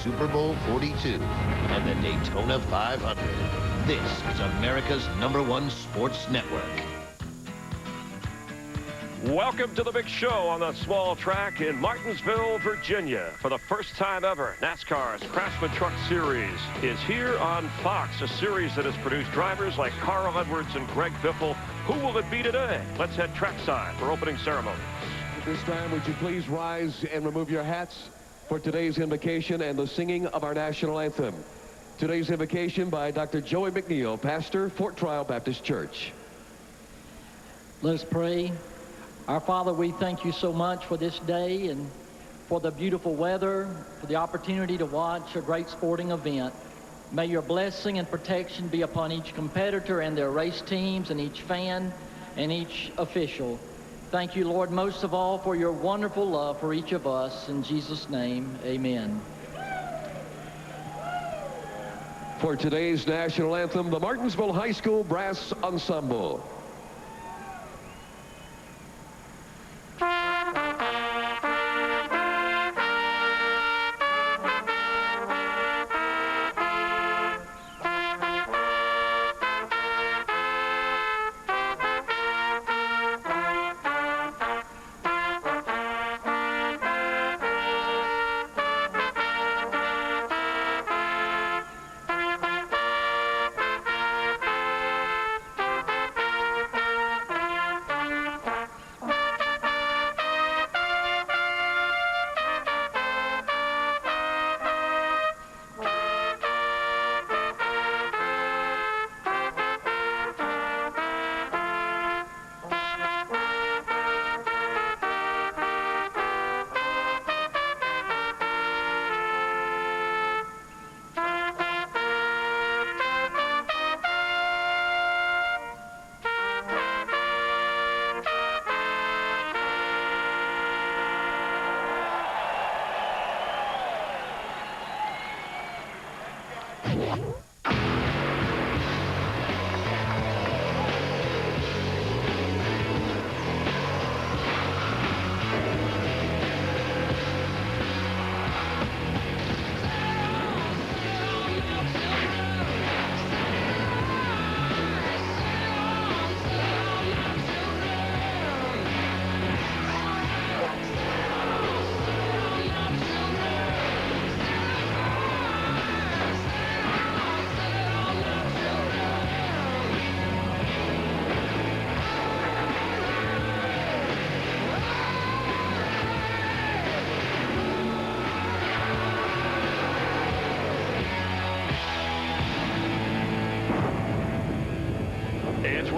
Super Bowl 42 and the Daytona 500. This is America's #1 sports network. Welcome to the big show on the small track in Martinsville, Virginia. For the first time ever, NASCAR's Craftsman Truck Series is here on Fox, a series that has produced drivers like Carl Edwards and Greg Biffle. Who will it be today? Let's head trackside for opening ceremony. At this time, would you please rise and remove your hats for today's invocation and the singing of our national anthem. Today's invocation by Dr. Joey McNeil, pastor, Fort Trial Baptist Church. Let us pray. Our Father, we thank you so much for this day and for the beautiful weather, for the opportunity to watch a great sporting event. May your blessing and protection be upon each competitor and their race teams and each fan and each official. Thank you, Lord, most of all for your wonderful love for each of us. In Jesus' name, amen. For today's national anthem, the Martinsville High School Brass Ensemble.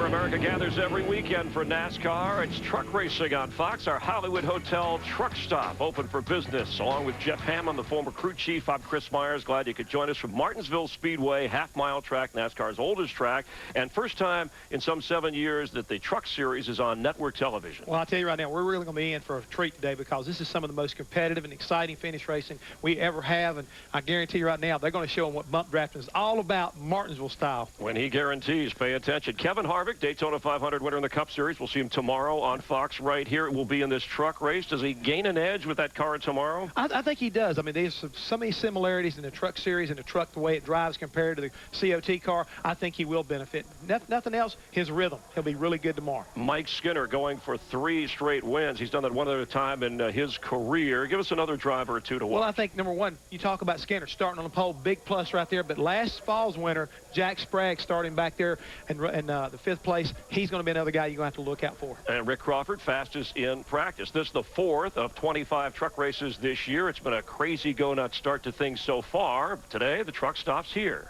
America gathers every weekend for NASCAR. It's truck racing on Fox. Our Hollywood Hotel truck stop open for business. Along with Jeff Hammond, the former crew chief, I'm Chris Myers. Glad you could join us from Martinsville Speedway, half-mile track, NASCAR's oldest track, and first time in some 7 years that the truck series is on network television. Well, I'll tell you right now, we're really going to be in for a treat today because this is some of the most competitive and exciting finish racing we ever have, and I guarantee you right now, they're going to show them what bump drafting is all about, Martinsville style. When he guarantees, pay attention. Kevin Harvick, Daytona 500 winner in the Cup Series. We'll see him tomorrow on Fox right here. It will be in this truck race. Does he gain an edge with that car tomorrow? I think he does. I mean, there's so many similarities in the truck series and the truck, the way it drives compared to the COT car. I think he will benefit. Nothing else, his rhythm. He'll be really good tomorrow. Mike Skinner going for 3 straight wins. He's done that one other time in his career. Give us another driver or two to watch. Well, I think, number one, you talk about Skinner starting on the pole, big plus right there. But last fall's winner, Jack Sprague, starting back there in the 5th place. He's going to be another guy you're going to have to look out for. And Rick Crawford, fastest in practice. This is the 4th of 25 truck races this year. It's been a crazy go-nut start to things so far. Today, the truck stops here.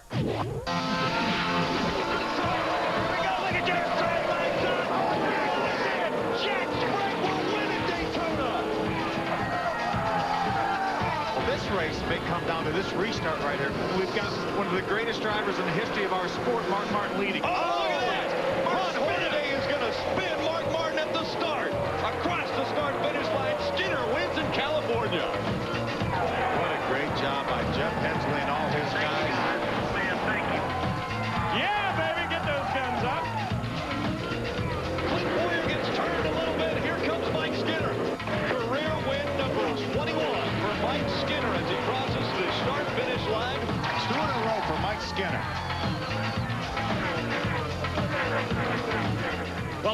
Race may come down to this restart right here. We've got one of the greatest drivers in the history of our sport, Mark Martin, leading. Oh, look at that! Ron Hornaday is going to spin Mark Martin at the start. Across the start-finish line, Skinner wins in California. What a great job by Jeff Hensley and all his guys. Thank you. Yeah, baby, get those guns up. Clint Boyer gets turned a little bit. Here comes Mike Skinner. Career win number 21 for Mike Skinner as he crosses the start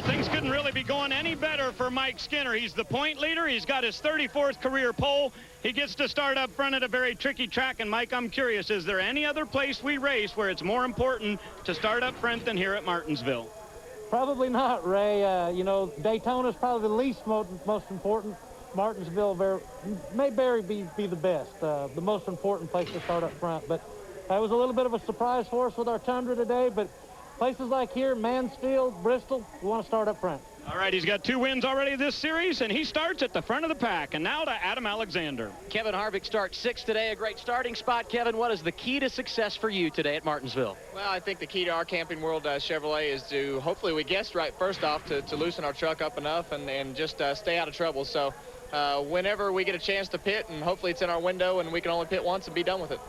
Things couldn't really be going any better for Mike Skinner. He's the point leader. He's got his 34th career pole. He gets to start up front at a very tricky track. And, Mike, I'm curious, is there any other place we race where it's more important to start up front than here at Martinsville? Probably not, Ray. You know, Daytona's probably the least most important. Martinsville may be the best, the most important place to start up front. But that was a little bit of a surprise for us with our Tundra today. But places like here, Mansfield, Bristol, we want to start up front. All right, he's got 2 wins already this series, and he starts at the front of the pack. And now to Adam Alexander. Kevin Harvick starts 6th today, a great starting spot. Kevin, what is the key to success for you today at Martinsville? Well, I think the key to our Camping World Chevrolet is to, hopefully we guessed right first off, to loosen our truck up enough and just stay out of trouble. So whenever we get a chance to pit, and hopefully it's in our window and we can only pit once and be done with it.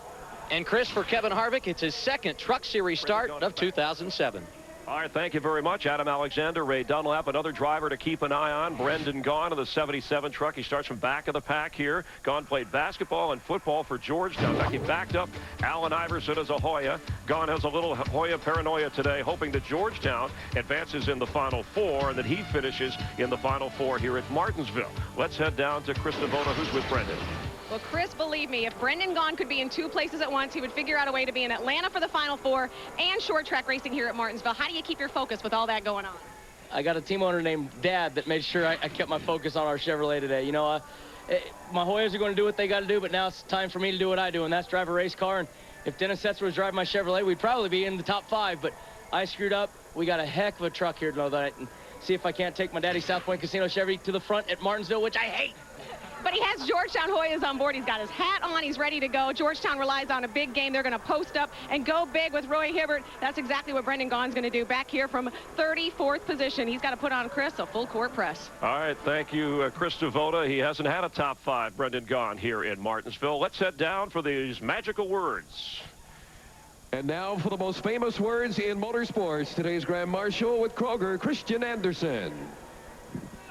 And Chris, for Kevin Harvick, it's his 2nd Truck Series start of 2007. All right, thank you very much, Adam Alexander. Ray Dunlap, another driver to keep an eye on. Brendan Gaughan of the 77 truck. He starts from back of the pack here. Gaughan played basketball and football for Georgetown. In fact, he backed up Allen Iverson as a Hoya. Gaughan has a little Hoya paranoia today, hoping that Georgetown advances in the Final Four and that he finishes in the Final Four here at Martinsville. Let's head down to Chris Devoto, who's with Brendan. Well, Chris, believe me, if Brendan Gaughan could be in 2 places at once, he would figure out a way to be in Atlanta for the Final Four and short track racing here at Martinsville. How do you keep your focus with all that going on? I got a team owner named Dad that made sure I kept my focus on our Chevrolet today. You know, my Hoyas are going to do what they got to do, but now it's time for me to do what I do, and that's drive a race car. And if Dennis Setzer was driving my Chevrolet, we'd probably be in the top 5, but I screwed up. We got a heck of a truck here tonight, and see if I can't take my daddy South Point Casino Chevy to the front at Martinsville, which I hate. But he has Georgetown Hoyas on board. He's got his hat on. He's ready to go. Georgetown relies on a big game. They're going to post up and go big with Roy Hibbert. That's exactly what Brendan Gaughan's going to do back here from 34th position. He's got to put on, Chris, a full court press. All right, thank you, Chris Devoto. He hasn't had a top 5, Brendan Gaughan, here in Martinsville. Let's head down for these magical words. And now for the most famous words in motorsports, today's Grand Marshal with Kroger, Christian Anderson.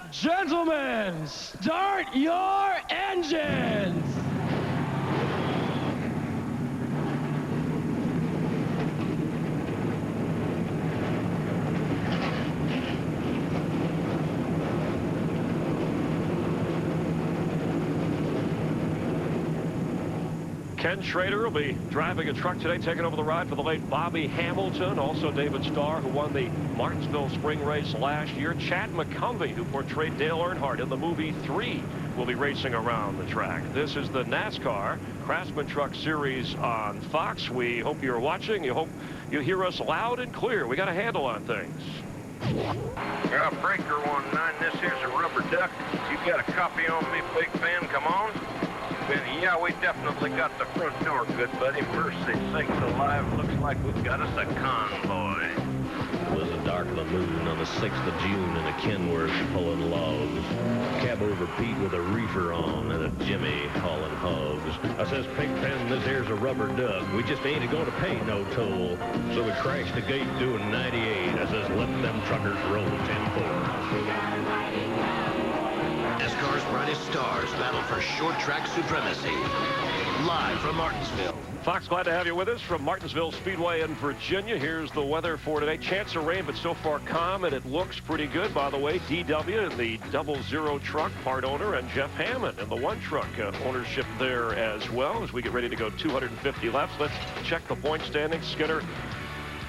Gentlemen, start your engines! Ken Schrader will be driving a truck today, taking over the ride for the late Bobby Hamilton. Also David Starr, who won the Martinsville Spring Race last year. Chad McCumbee, who portrayed Dale Earnhardt in the movie 3, will be racing around the track. This is the NASCAR Craftsman Truck Series on Fox. We hope you're watching. You hope you hear us loud and clear. We got a handle on things. Breaker 19, this here's a rubber duck. You got a copy on me, Big Ben? Come on. Yeah, we definitely got the front door, good buddy. Mercy sakes alive, looks like we've got us a convoy. It was the dark of the moon on the 6th of June in a Kenworth pulling logs. Cab over Pete with a reefer on and a Jimmy hauling hogs. I says, Pigpen, this here's a rubber duck. We just ain't going to pay no toll. So we crashed the gate doing 98. I says, let them truckers roll 10-4. NASCAR's brightest stars battle for short track supremacy. Live from Martinsville. Fox, glad to have you with us from Martinsville Speedway in Virginia. Here's the weather for today. Chance of rain, but so far calm, and it looks pretty good. By the way, DW in the 00 truck, part owner, and Jeff Hammond in the 1 truck ownership there as well. As we get ready to go 250 laps, let's check the point standings. Skinner,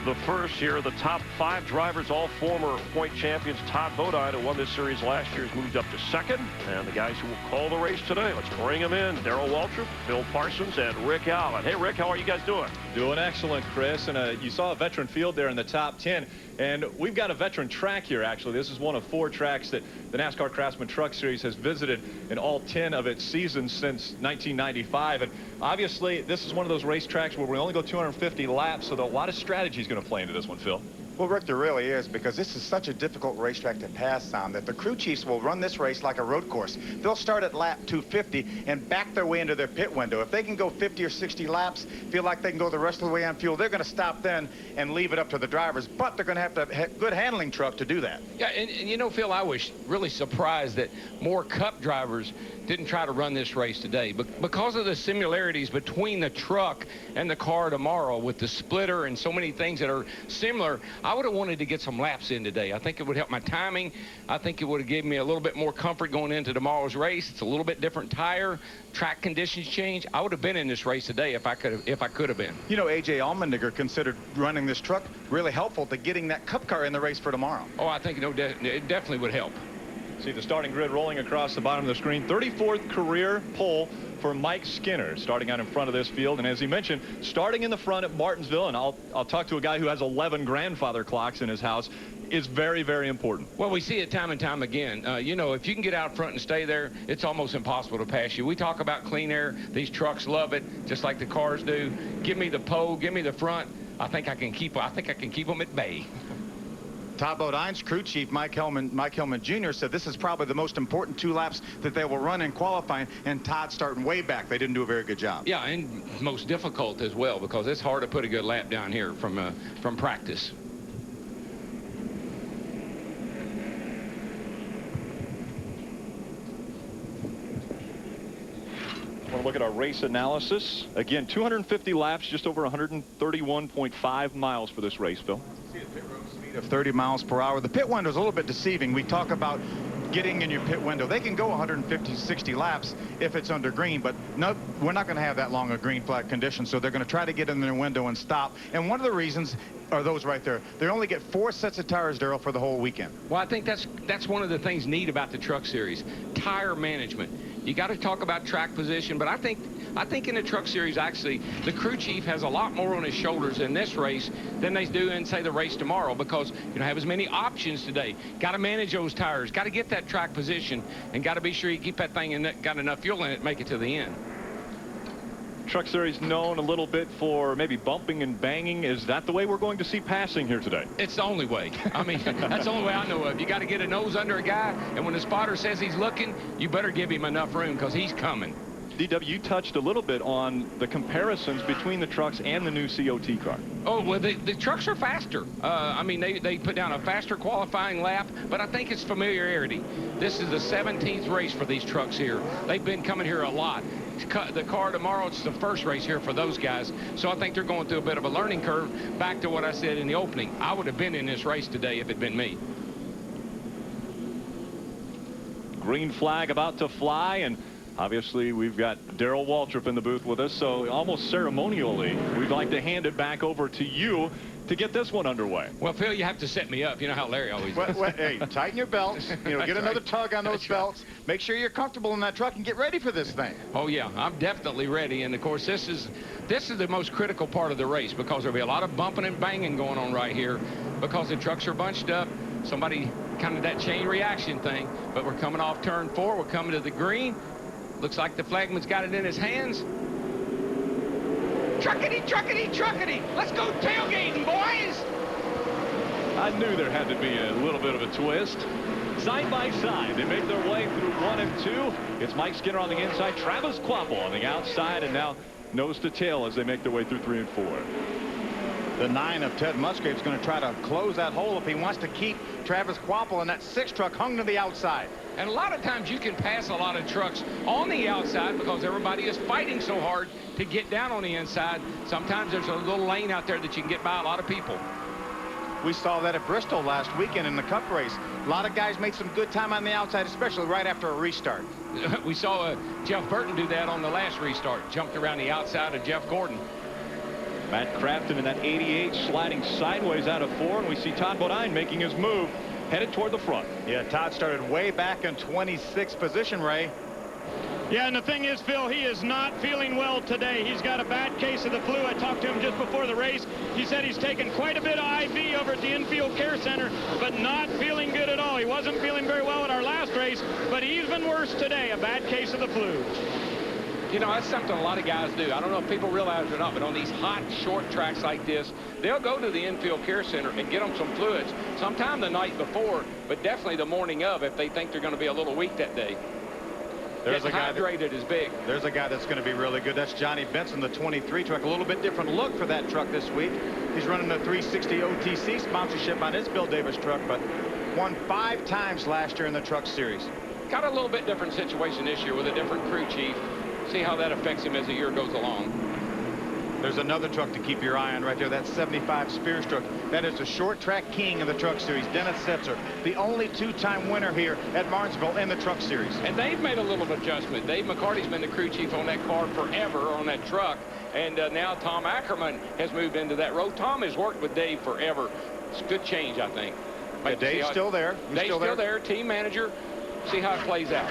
the first here. The top 5 drivers, all former point champions. Todd Bodine, who won this series last year, has moved up to 2nd. And the guys who will call the race today, let's bring them in. Darrell Waltrip, Phil Parsons, and Rick Allen. Hey, Rick, how are you guys doing? Doing excellent, Chris. And you saw a veteran field there in the top 10. And we've got a veteran track here, actually. This is one of 4 tracks that the NASCAR Craftsman Truck Series has visited in all 10 of its seasons since 1995. And obviously, this is one of those racetracks where we only go 250 laps, so a lot of strategy is going to play into this one, Phil. Well, Rick, there really is, because this is such a difficult racetrack to pass on that the crew chiefs will run this race like a road course. They'll start at lap 250 and back their way into their pit window. If they can go 50 or 60 laps, feel like they can go the rest of the way on fuel, they're going to stop then and leave it up to the drivers. But they're going to have to have a good handling truck to do that. Yeah, and you know, Phil, I was really surprised that more Cup drivers didn't try to run this race today. But because of the similarities between the truck and the car tomorrow with the splitter and so many things that are similar, I would have wanted to get some laps in today. I think it would help my timing. I think it would have given me a little bit more comfort going into tomorrow's race. It's a little bit different tire. Track conditions change. I would have been in this race today if I could have been. You know, A.J. Allmendinger considered running this truck really helpful to getting that Cup car in the race for tomorrow. Oh, I think it definitely would help. See the starting grid rolling across the bottom of the screen. 34th career pole for Mike Skinner, starting out in front of this field. And as he mentioned, starting in the front at Martinsville, and I'll talk to a guy who has 11 grandfather clocks in his house, is very, very important. Well, we see it time and time again. You know, if you can get out front and stay there, it's almost impossible to pass you. We talk about clean air. These trucks love it, just like the cars do. Give me the pole, give me the front. I think I can keep them at bay. Todd Bodine's crew chief, Mike Hellman Jr., said this is probably the most important 2 laps that they will run in qualifying, and Todd's starting way back. They didn't do a very good job. Yeah, and most difficult as well, because it's hard to put a good lap down here from practice. I want to look at our race analysis. Again, 250 laps, just over 131.5 miles for this race, Phil. Of 30 miles per hour. The pit window is a little bit deceiving. We talk about getting in your pit window. They can go 150, 60 laps if it's under green, but no, we're not going to have that long a green flag condition, so they're going to try to get in their window and stop. And one of the reasons are those right there. They only get 4 sets of tires, Darrell, for the whole weekend. Well, I think that's one of the things neat about the Truck Series, tire management. You got to talk about track position, but I think in the Truck Series, actually, the crew chief has a lot more on his shoulders in this race than they do in, say, the race tomorrow, because you don't have as many options today. Got to manage those tires, got to get that track position, and got to be sure you keep that thing and got enough fuel in it, make it to the end. Truck Series known a little bit for maybe bumping and banging. Is that the way we're going to see passing here today? It's the only way. I mean, that's the only way I know of. You got to get a nose under a guy, and when the spotter says he's looking, you better give him enough room, because he's coming. DW, you touched a little bit on the comparisons between the trucks and the new COT car. Oh, well, the trucks are faster. I mean, they put down a faster qualifying lap, but I think it's familiarity. This is the 17th race for these trucks here. They've been coming here a lot. The car tomorrow, it's the first race here for those guys. So I think they're going through a bit of a learning curve. Back to what I said in the opening. I would have been in this race today if it'd been me. Green flag about to fly, and obviously we've got Darrell Waltrip in the booth with us, so almost ceremonially we'd like to hand it back over to you to get this one underway. Well, Phil, you have to set me up. You know how Larry always does. Hey, tighten your belts. You know, get another tug on those belts. Make sure you're comfortable in that truck and get ready for this thing. Oh yeah, I'm definitely ready. And of course, this is the most critical part of the race, because there'll be a lot of bumping and banging going on right here, because the trucks are bunched up. Somebody kind of that chain reaction thing. But we're coming off turn 4. We're coming to the green. Looks like the flagman's got it in his hands. Truckity, truckity, truckity. Let's go tailgating, boys. I knew there had to be a little bit of a twist. Side by side, they make their way through 1 and 2. It's Mike Skinner on the inside, Travis Kvapil on the outside, and now nose to tail as they make their way through 3 and 4. The 9 of Ted Musgrave's going to try to close that hole if he wants to keep Travis Kvapil, and that 6 truck hung to the outside. And a lot of times you can pass a lot of trucks on the outside because everybody is fighting so hard to get down on the inside. Sometimes there's a little lane out there that you can get by a lot of people. We saw that at Bristol last weekend in the Cup race. A lot of guys made some good time on the outside, especially right after a restart. We saw Jeff Burton do that on the last restart. Jumped around the outside of Jeff Gordon. Matt Craftsman in that 88 sliding sideways out of 4, and we see Todd Bodine making his move, headed toward the front. Yeah, Todd started way back in 26th position, Ray. Yeah, and the thing is, Phil, he is not feeling well today. He's got a bad case of the flu. I talked to him just before the race. He said he's taken quite a bit of IV over at the infield care center, but not feeling good at all. He wasn't feeling very well at our last race, but he's been worse today, a bad case of the flu. You know, that's something a lot of guys do. I don't know if people realize it or not, but on these hot, short tracks like this, they'll go to the infield care center and get them some fluids sometime the night before, but definitely the morning of if they think they're going to be a little weak that day. There's a guy hydrated is big. There's a guy that's going to be really good. That's Johnny Benson, the 23 truck. A little bit different look for that truck this week. He's running a 360 OTC sponsorship on his Bill Davis truck, but won 5 times last year in the Truck Series. Got a little bit different situation this year with a different crew chief. See how that affects him as the year goes along. There's another truck to keep your eye on right there. That 75 Spears truck. That is the short track king of the Truck Series, Dennis Setzer, the only two-time winner here at Martinsville in the Truck Series. And they've made a little adjustment. Dave McCarty's been the crew chief on that car forever on that truck. And now Tom Ackerman has moved into that role. Tom has worked with Dave forever. It's a good change, I think. Yeah, Dave's still there. Dave's still there, team manager. See how it plays out.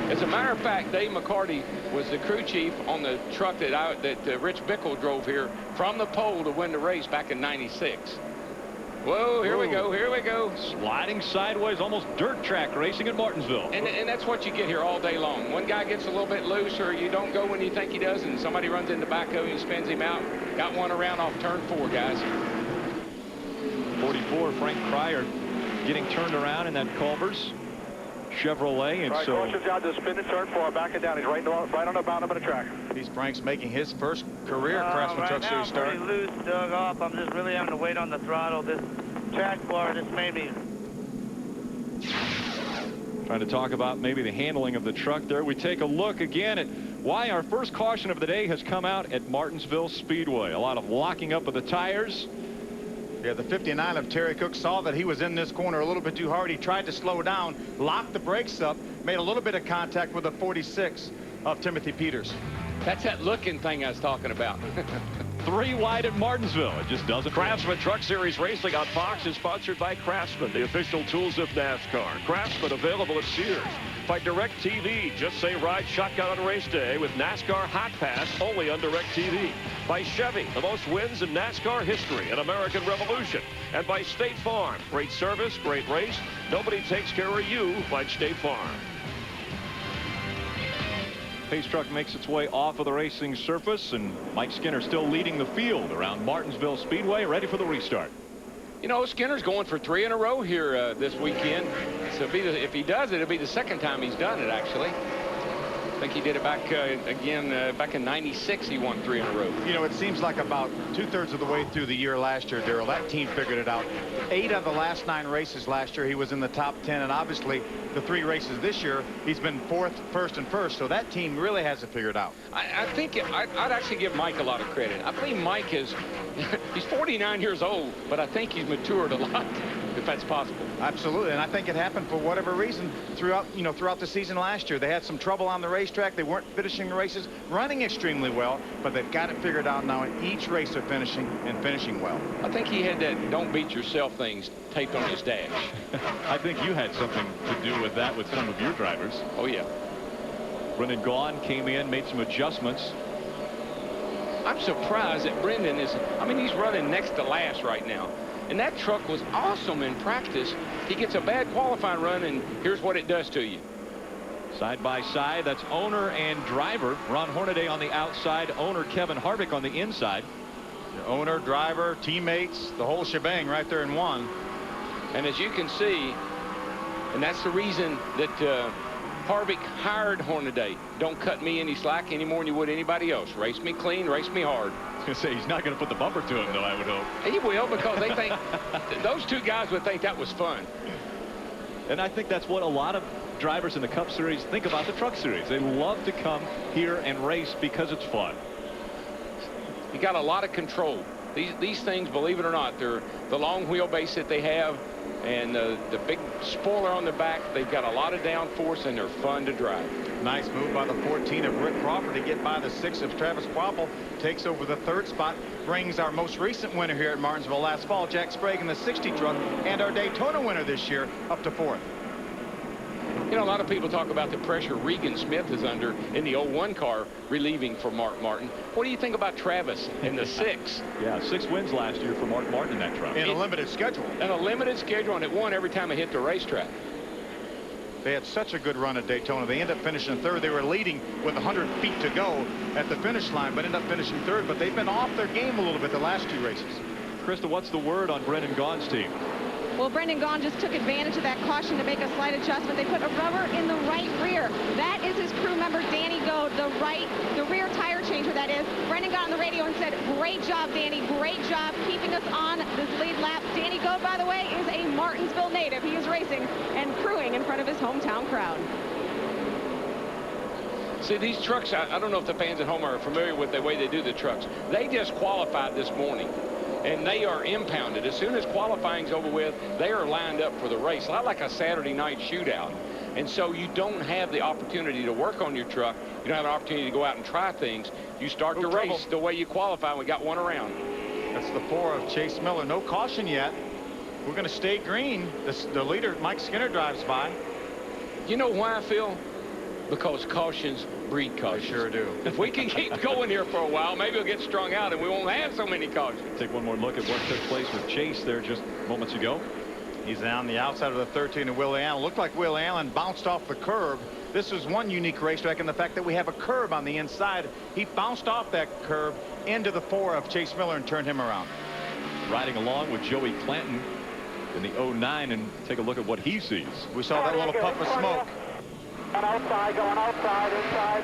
As a matter of fact, Dave McCarty was the crew chief on the truck that Rich Bickle drove here from the pole to win the race back in '96. Whoa, here we go, here we go. Sliding sideways, almost dirt track racing at Martinsville. And that's what you get here all day long. One guy gets a little bit loose, or you don't go when you think he does, and somebody runs in the back of him and spins him out. Got one around off turn 4, guys. 44, Frank Cryer getting turned around in that Culver's Chevrolet, and so caution's out to spin at turn 4, back it down. He's right on the bottom of the track. He's Frank's making his first career Craftsman Truck Series start. I'm pretty loose, dug off. I'm just really having to wait on the throttle. This track bar just made me. trying to talk about maybe the handling of the truck there. We take a look again at why our first caution of the day has come out at Martinsville Speedway. A lot of locking up of the tires. Yeah, the 59 of Terry Cook saw that he was in this corner a little bit too hard. He tried to slow down, locked the brakes up, made a little bit of contact with the 46 of Timothy Peters. That's that looking thing I was talking about. 3 wide at Martinsville. It just doesn't. Craftsman Truck Series Racing on Fox is sponsored by Craftsman, the official tools of NASCAR. Craftsman available at Sears. By DirecTV, just say ride shotgun on race day with NASCAR Hot Pass only on DirecTV. By Chevy, the most wins in NASCAR history and American Revolution. And by State Farm, great service, great race. Nobody takes care of you like State Farm. Pace truck makes its way off of the racing surface, and Mike Skinner still leading the field around Martinsville Speedway, ready for the restart. You know, Skinner's going for 3 in a row here this weekend. So if he does it, it'll be the second time he's done it, actually. I think he did it back back in '96. He won 3 in a row. You know, it seems like about 2/3 of the way through the year last year, Darrell, that team figured it out. 8 of the last 9 races last year, he was in the top 10, and obviously the 3 races this year, he's been 4th, 1st, and 1st. So that team really has it figured out. I think I'd actually give Mike a lot of credit. I believe Mike is he's 49 years old, but I think he's matured a lot, if that's possible. Absolutely, and I think it happened for whatever reason throughout the season last year. They had some trouble on the racetrack. They weren't finishing the races, running extremely well, but they've got it figured out now. In each race they're finishing well. I think he had that "don't beat yourself" things taped on his dash. I think you had something to do with that with some of your drivers. Oh yeah. Brendan Gaughan came in, made some adjustments. I'm surprised that Brendan is, I mean, he's running next to last right now. And that truck was awesome in practice. He gets a bad qualifying run, and here's what it does to you. Side by side, that's owner and driver. Ron Hornaday on the outside, owner Kevin Harvick on the inside. The owner, driver, teammates, the whole shebang right there in one. And as you can see, and that's the reason that Harvick hired Hornaday. Don't cut me any slack any more than you would anybody else. Race me clean, race me hard. I was going to say, he's not going to put the bumper to him, though, I would hope. He will, because they think, those 2 guys would think that was fun. And I think that's what a lot of drivers in the Cup Series think about the Truck Series. They love to come here and race because it's fun. You got a lot of control. These things, believe it or not, they're the long wheelbase that they have and the big spoiler on the back. They've got a lot of downforce, and they're fun to drive. Nice move by the 14 of Rick Crawford to get by the 6 of Travis Quapple. Takes over the 3rd spot. Brings our most recent winner here at Martinsville last fall, Jack Sprague, in the 60 truck, and our Daytona winner this year up to 4th. You know, a lot of people talk about the pressure Regan Smith is under in the 01 car, relieving for Mark Martin. What do you think about Travis in the 6? Yeah, 6 wins last year for Mark Martin in that truck. In a limited schedule. And a limited schedule, and it won every time it hit the racetrack. They had such a good run at Daytona. They ended up finishing 3rd. They were leading with 100 feet to go at the finish line, but ended up finishing 3rd. But they've been off their game a little bit the last 2 races. Krista, what's the word on Brendan Gaughan's team? Well, Brendan Gaughan just took advantage of that caution to make a slight adjustment. They put a rubber in the right rear. That is his crew member, Danny Goad, the rear tire changer, that is. Brendan got on the radio and said, "Great job, Danny. Great job keeping us on this lead lap." Danny Goad, by the way, is a Martinsville native. He is racing and crewing in front of his hometown crowd. See, these trucks, I don't know if the fans at home are familiar with the way they do the trucks. They just qualified this morning, and they are impounded. As soon as qualifying's over with, they are lined up for the race, a lot like a Saturday night shootout. And so you don't have the opportunity to work on your truck. You don't have an opportunity to go out and try things. You start the race the way you qualify. We got one around. That's the 4 of Chase Miller. No caution yet. We're going to stay green. The leader, Mike Skinner, drives by. You know why, Phil? Because cautions breed cautions. They sure do. If we can keep going here for a while, maybe we'll get strung out and we won't have so many cautions. Take one more look at what took place with Chase there just moments ago. He's on the outside of the 13 of Will Allen. Looked like Will Allen bounced off the curb. This is one unique racetrack in the fact that we have a curb on the inside. He bounced off that curb into the 4 of Chase Miller and turned him around. Riding along with Joey Clanton in the 09, and take a look at what he sees. We saw that little puff of smoke. And outside, going outside, inside.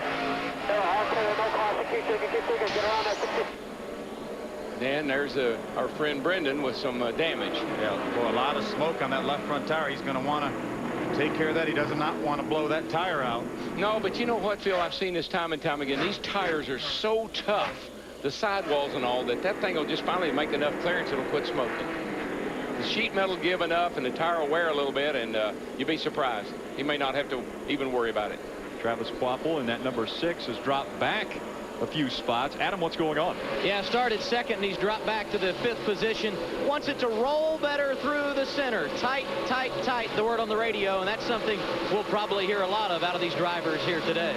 They're all clear, no caution. Keep digging, get around that 60. And there's our friend Brendan with some damage. Yeah, for a lot of smoke on that left front tire. He's going to want to take care of that. He does not want to blow that tire out. No, but you know what, Phil? I've seen this time and time again. These tires are so tough, the sidewalls and all, that thing will just finally make enough clearance it'll quit smoking. The sheet metal give enough and the tire will wear a little bit, and you'd be surprised. He may not have to even worry about it. Travis Quapple in that number 6 has dropped back a few spots. Adam, what's going on? Yeah, started second, and he's dropped back to the 5th position. Wants it to roll better through the center. Tight, tight, tight, the word on the radio, and that's something we'll probably hear a lot of out of these drivers here today.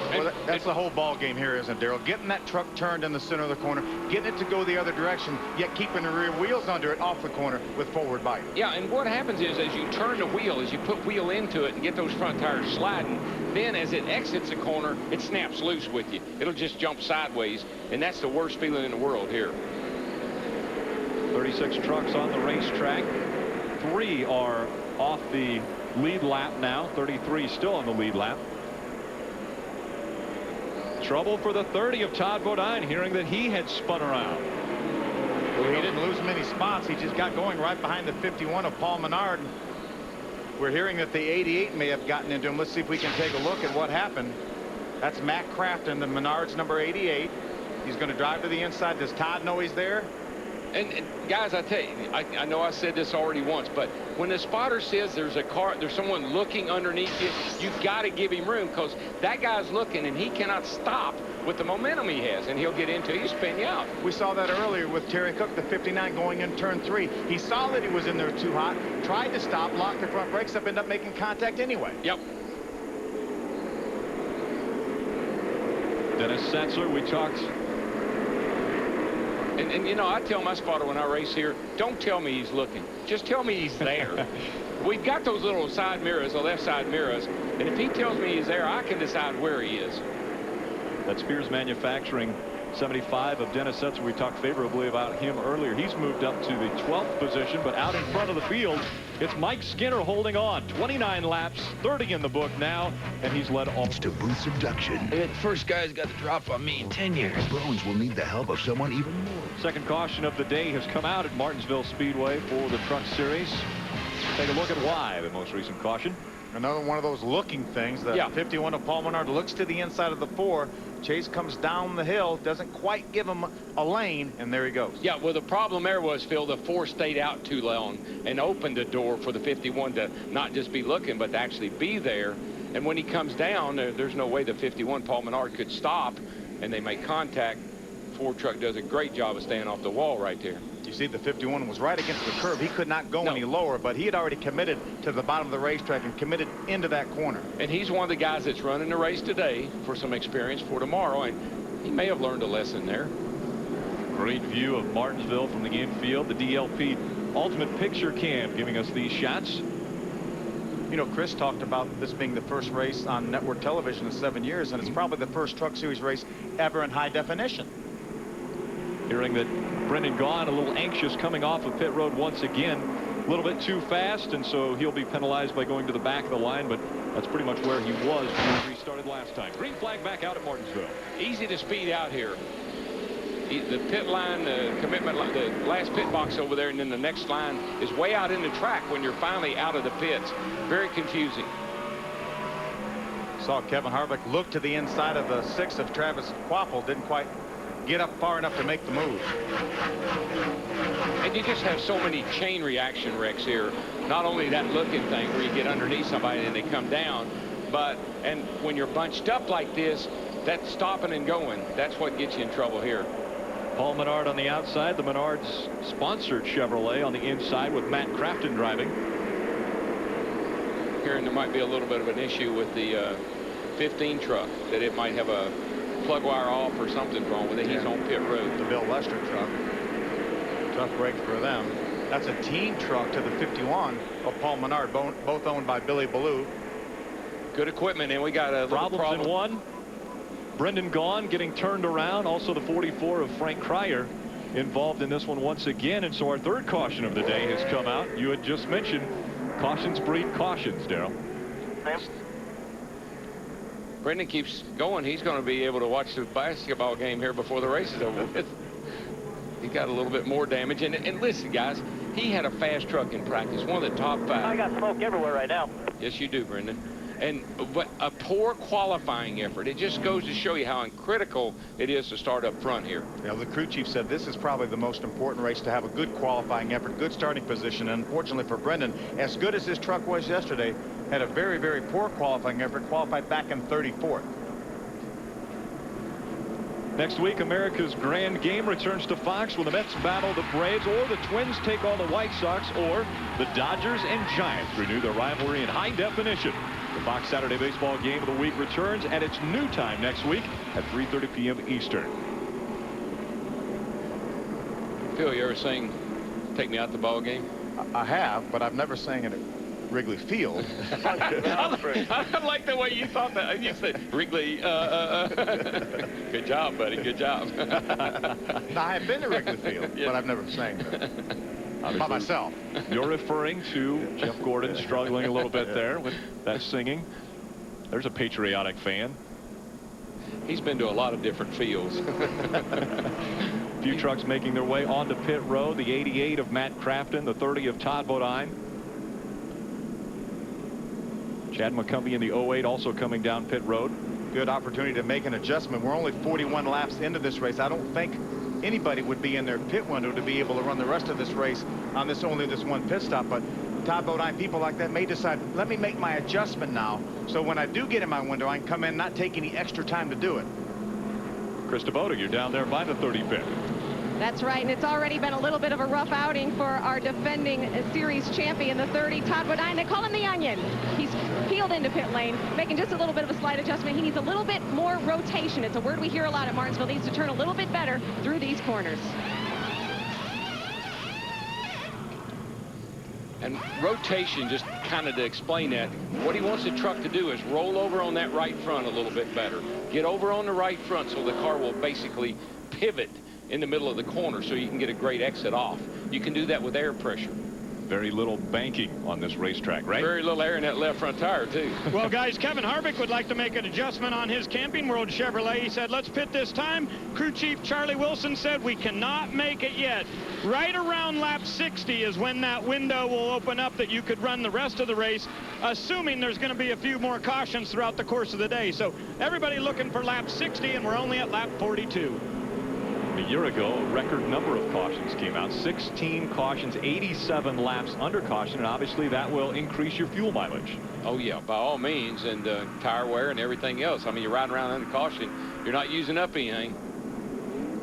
Well, that's the whole ball game here, isn't it, Darrell? Getting that truck turned in the center of the corner, getting it to go the other direction, yet keeping the rear wheels under it off the corner with forward bite. Yeah, and what happens is as you turn the wheel, as you put wheel into it and get those front tires sliding, then as it exits the corner, it snaps loose with you. It'll just jump sideways, and that's the worst feeling in the world here. 36 trucks on the racetrack. 3 are off the lead lap now. 33 still on the lead lap. Trouble for the 30 of Todd Bodine, hearing that he had spun around. Well, he didn't lose many spots. He just got going right behind the 51 of Paul Menard. We're hearing that the 88 may have gotten into him. Let's see if we can take a look at what happened. That's Matt Crafton, the Menard's number 88. He's going to drive to the inside. Does Todd know he's there? And guys, I tell you, I know I said this already once, but when the spotter says there's a car, there's someone looking underneath you, you've got to give him room, because that guy's looking and he cannot stop with the momentum he has, and he'll get into it. He'll spin you out. We saw that earlier with Terry Cook, the 59, going in turn 3. He saw that he was in there too hot, tried to stop, locked the front brakes up, ended up making contact anyway. Yep. Dennis Setzler, we talked. And you know, I tell my spotter when I race here, don't tell me he's looking. Just tell me he's there. We've got those little side mirrors, the left side mirrors, and if he tells me he's there, I can decide where he is. That's Spears Manufacturing 75 of Dennis Setzler. We talked favorably about him earlier. He's moved up to the 12th position, but out in front of the field, it's Mike Skinner holding on. 29 laps, 30 in the book now, and he's led all. To boost abduction. The first guy's got the drop on me in 10 years. Bones will need the help of someone even more. Second caution of the day has come out at Martinsville Speedway for the Truck Series. Take a look at why the most recent caution. Another one of those looking things. The 51 of Paul Menard looks to the inside of the 4. Chase comes down the hill, doesn't quite give him a lane, and there he goes. Yeah, well, the problem there was, Phil, the 4 stayed out too long and opened the door for the 51 to not just be looking, but to actually be there. And when he comes down, there's no way the 51 Paul Menard could stop, and they make contact. 4 truck does a great job of staying off the wall right there. You see, the 51 was right against the curb. He could not go any lower, but he had already committed to the bottom of the racetrack and committed into that corner. And he's one of the guys that's running the race today for some experience for tomorrow, and he may have learned a lesson there. Great view of Martinsville from the game field. The DLP Ultimate Picture Cam giving us these shots. You know, Chris talked about this being the first race on network television in 7 years, and it's probably the first Truck Series race ever in high definition. Hearing that Brendan Gaughan a little anxious coming off of pit road once again, a little bit too fast, and so he'll be penalized by going to the back of the line, but that's pretty much where he was when he started last time. Green flag back out at Martinsville. Easy to speed out here. The pit line, the commitment line, the last pit box over there, and then the next line is way out in the track when you're finally out of the pits. Very confusing. saw Kevin Harvick look to the inside of the 6 of Travis Quapple. Didn't quite get up far enough to make the move. And you just have so many chain reaction wrecks here. Not only that looking thing where you get underneath somebody and they come down, but and when you're bunched up like this, that's stopping and going. That's what gets you in trouble here. Paul Menard on the outside. The Menards sponsored Chevrolet on the inside with Matt Craftsman driving. Hearing there might be a little bit of an issue with the 15 truck, that it might have a plug wire off or something wrong with it. He's on pit road. The Bill Lester truck. Tough break for them. That's a team truck to the 51 of Paul Menard, both owned by Billy Ballou. Good equipment, and we got a Problems in one. Brendan Gaughan getting turned around. Also the 44 of Frank Cryer involved in this one once again. And so our third caution of the day has come out. You had just mentioned cautions breed cautions, Darrell. Brendan keeps going. He's going to be able to watch the basketball game here before the race is over with. He got a little bit more damage. And listen, guys, he had a fast truck in practice, one of the top 5. I got smoke everywhere right now. Yes, you do, Brendan. But a poor qualifying effort. It just goes to show you how critical it is to start up front here. You know, the crew chief said this is probably the most important race to have a good qualifying effort, good starting position. And unfortunately for Brendan, as good as his truck was yesterday, had a very, very poor qualifying effort, qualified back in 34th. Next week, America's Grand Game returns to Fox when the Mets battle the Braves, or the Twins take on the White Sox, or the Dodgers and Giants renew their rivalry in high definition. The Fox Saturday Baseball Game of the Week returns at its new time next week at 3:30 p.m. Eastern. Phil, you ever saying, "Take me out the ball game"? I have, but I've never sang it at Wrigley Field. I like the way you thought that. You said Wrigley. Good job, buddy. Good job. Now, I have been to Wrigley Field, but I've never sang it. By myself. You're referring to Jeff Gordon struggling a little bit there with that singing. There's a patriotic fan. He's been to a lot of different fields. A few trucks making their way onto pit road. The 88 of Matt Crafton, the 30 of Todd Bodine. Chad McCumbee in the 08 also coming down pit road. Good opportunity to make an adjustment. We're only 41 laps into this race. I don't think anybody would be in their pit window to be able to run the rest of this race on only this one pit stop. But Todd Bodine, people like that may decide, let me make my adjustment now, so when I do get in my window, I can come in, not take any extra time to do it. Chris DeBoda, you're down there by the 35th. That's right, and it's already been a little bit of a rough outing for our defending series champion, the 30, Todd Bodine. They call him the Onion. He's peeled into pit lane, making just a little bit of a slight adjustment. He needs a little bit more rotation. It's a word we hear a lot at Martinsville. He needs to turn a little bit better through these corners. And rotation, just kind of to explain that, what he wants the truck to do is roll over on that right front a little bit better. Get over on the right front so the car will basically pivot in the middle of the corner so you can get a great exit off. You can do that with air pressure. Very little banking on this racetrack, right? Very little air in that left front tire, too. Well, guys, Kevin Harvick would like to make an adjustment on his Camping World Chevrolet. He said, let's pit this time. Crew Chief Charlie Wilson said we cannot make it yet. Right around lap 60 is when that window will open up that you could run the rest of the race, assuming there's going to be a few more cautions throughout the course of the day. So everybody looking for lap 60, and we're only at lap 42. A year ago, a record number of cautions came out. 16 cautions, 87 laps under caution, and obviously that will increase your fuel mileage. Oh, yeah, by all means, and tire wear and everything else. I mean, you're riding around under caution. You're not using up anything.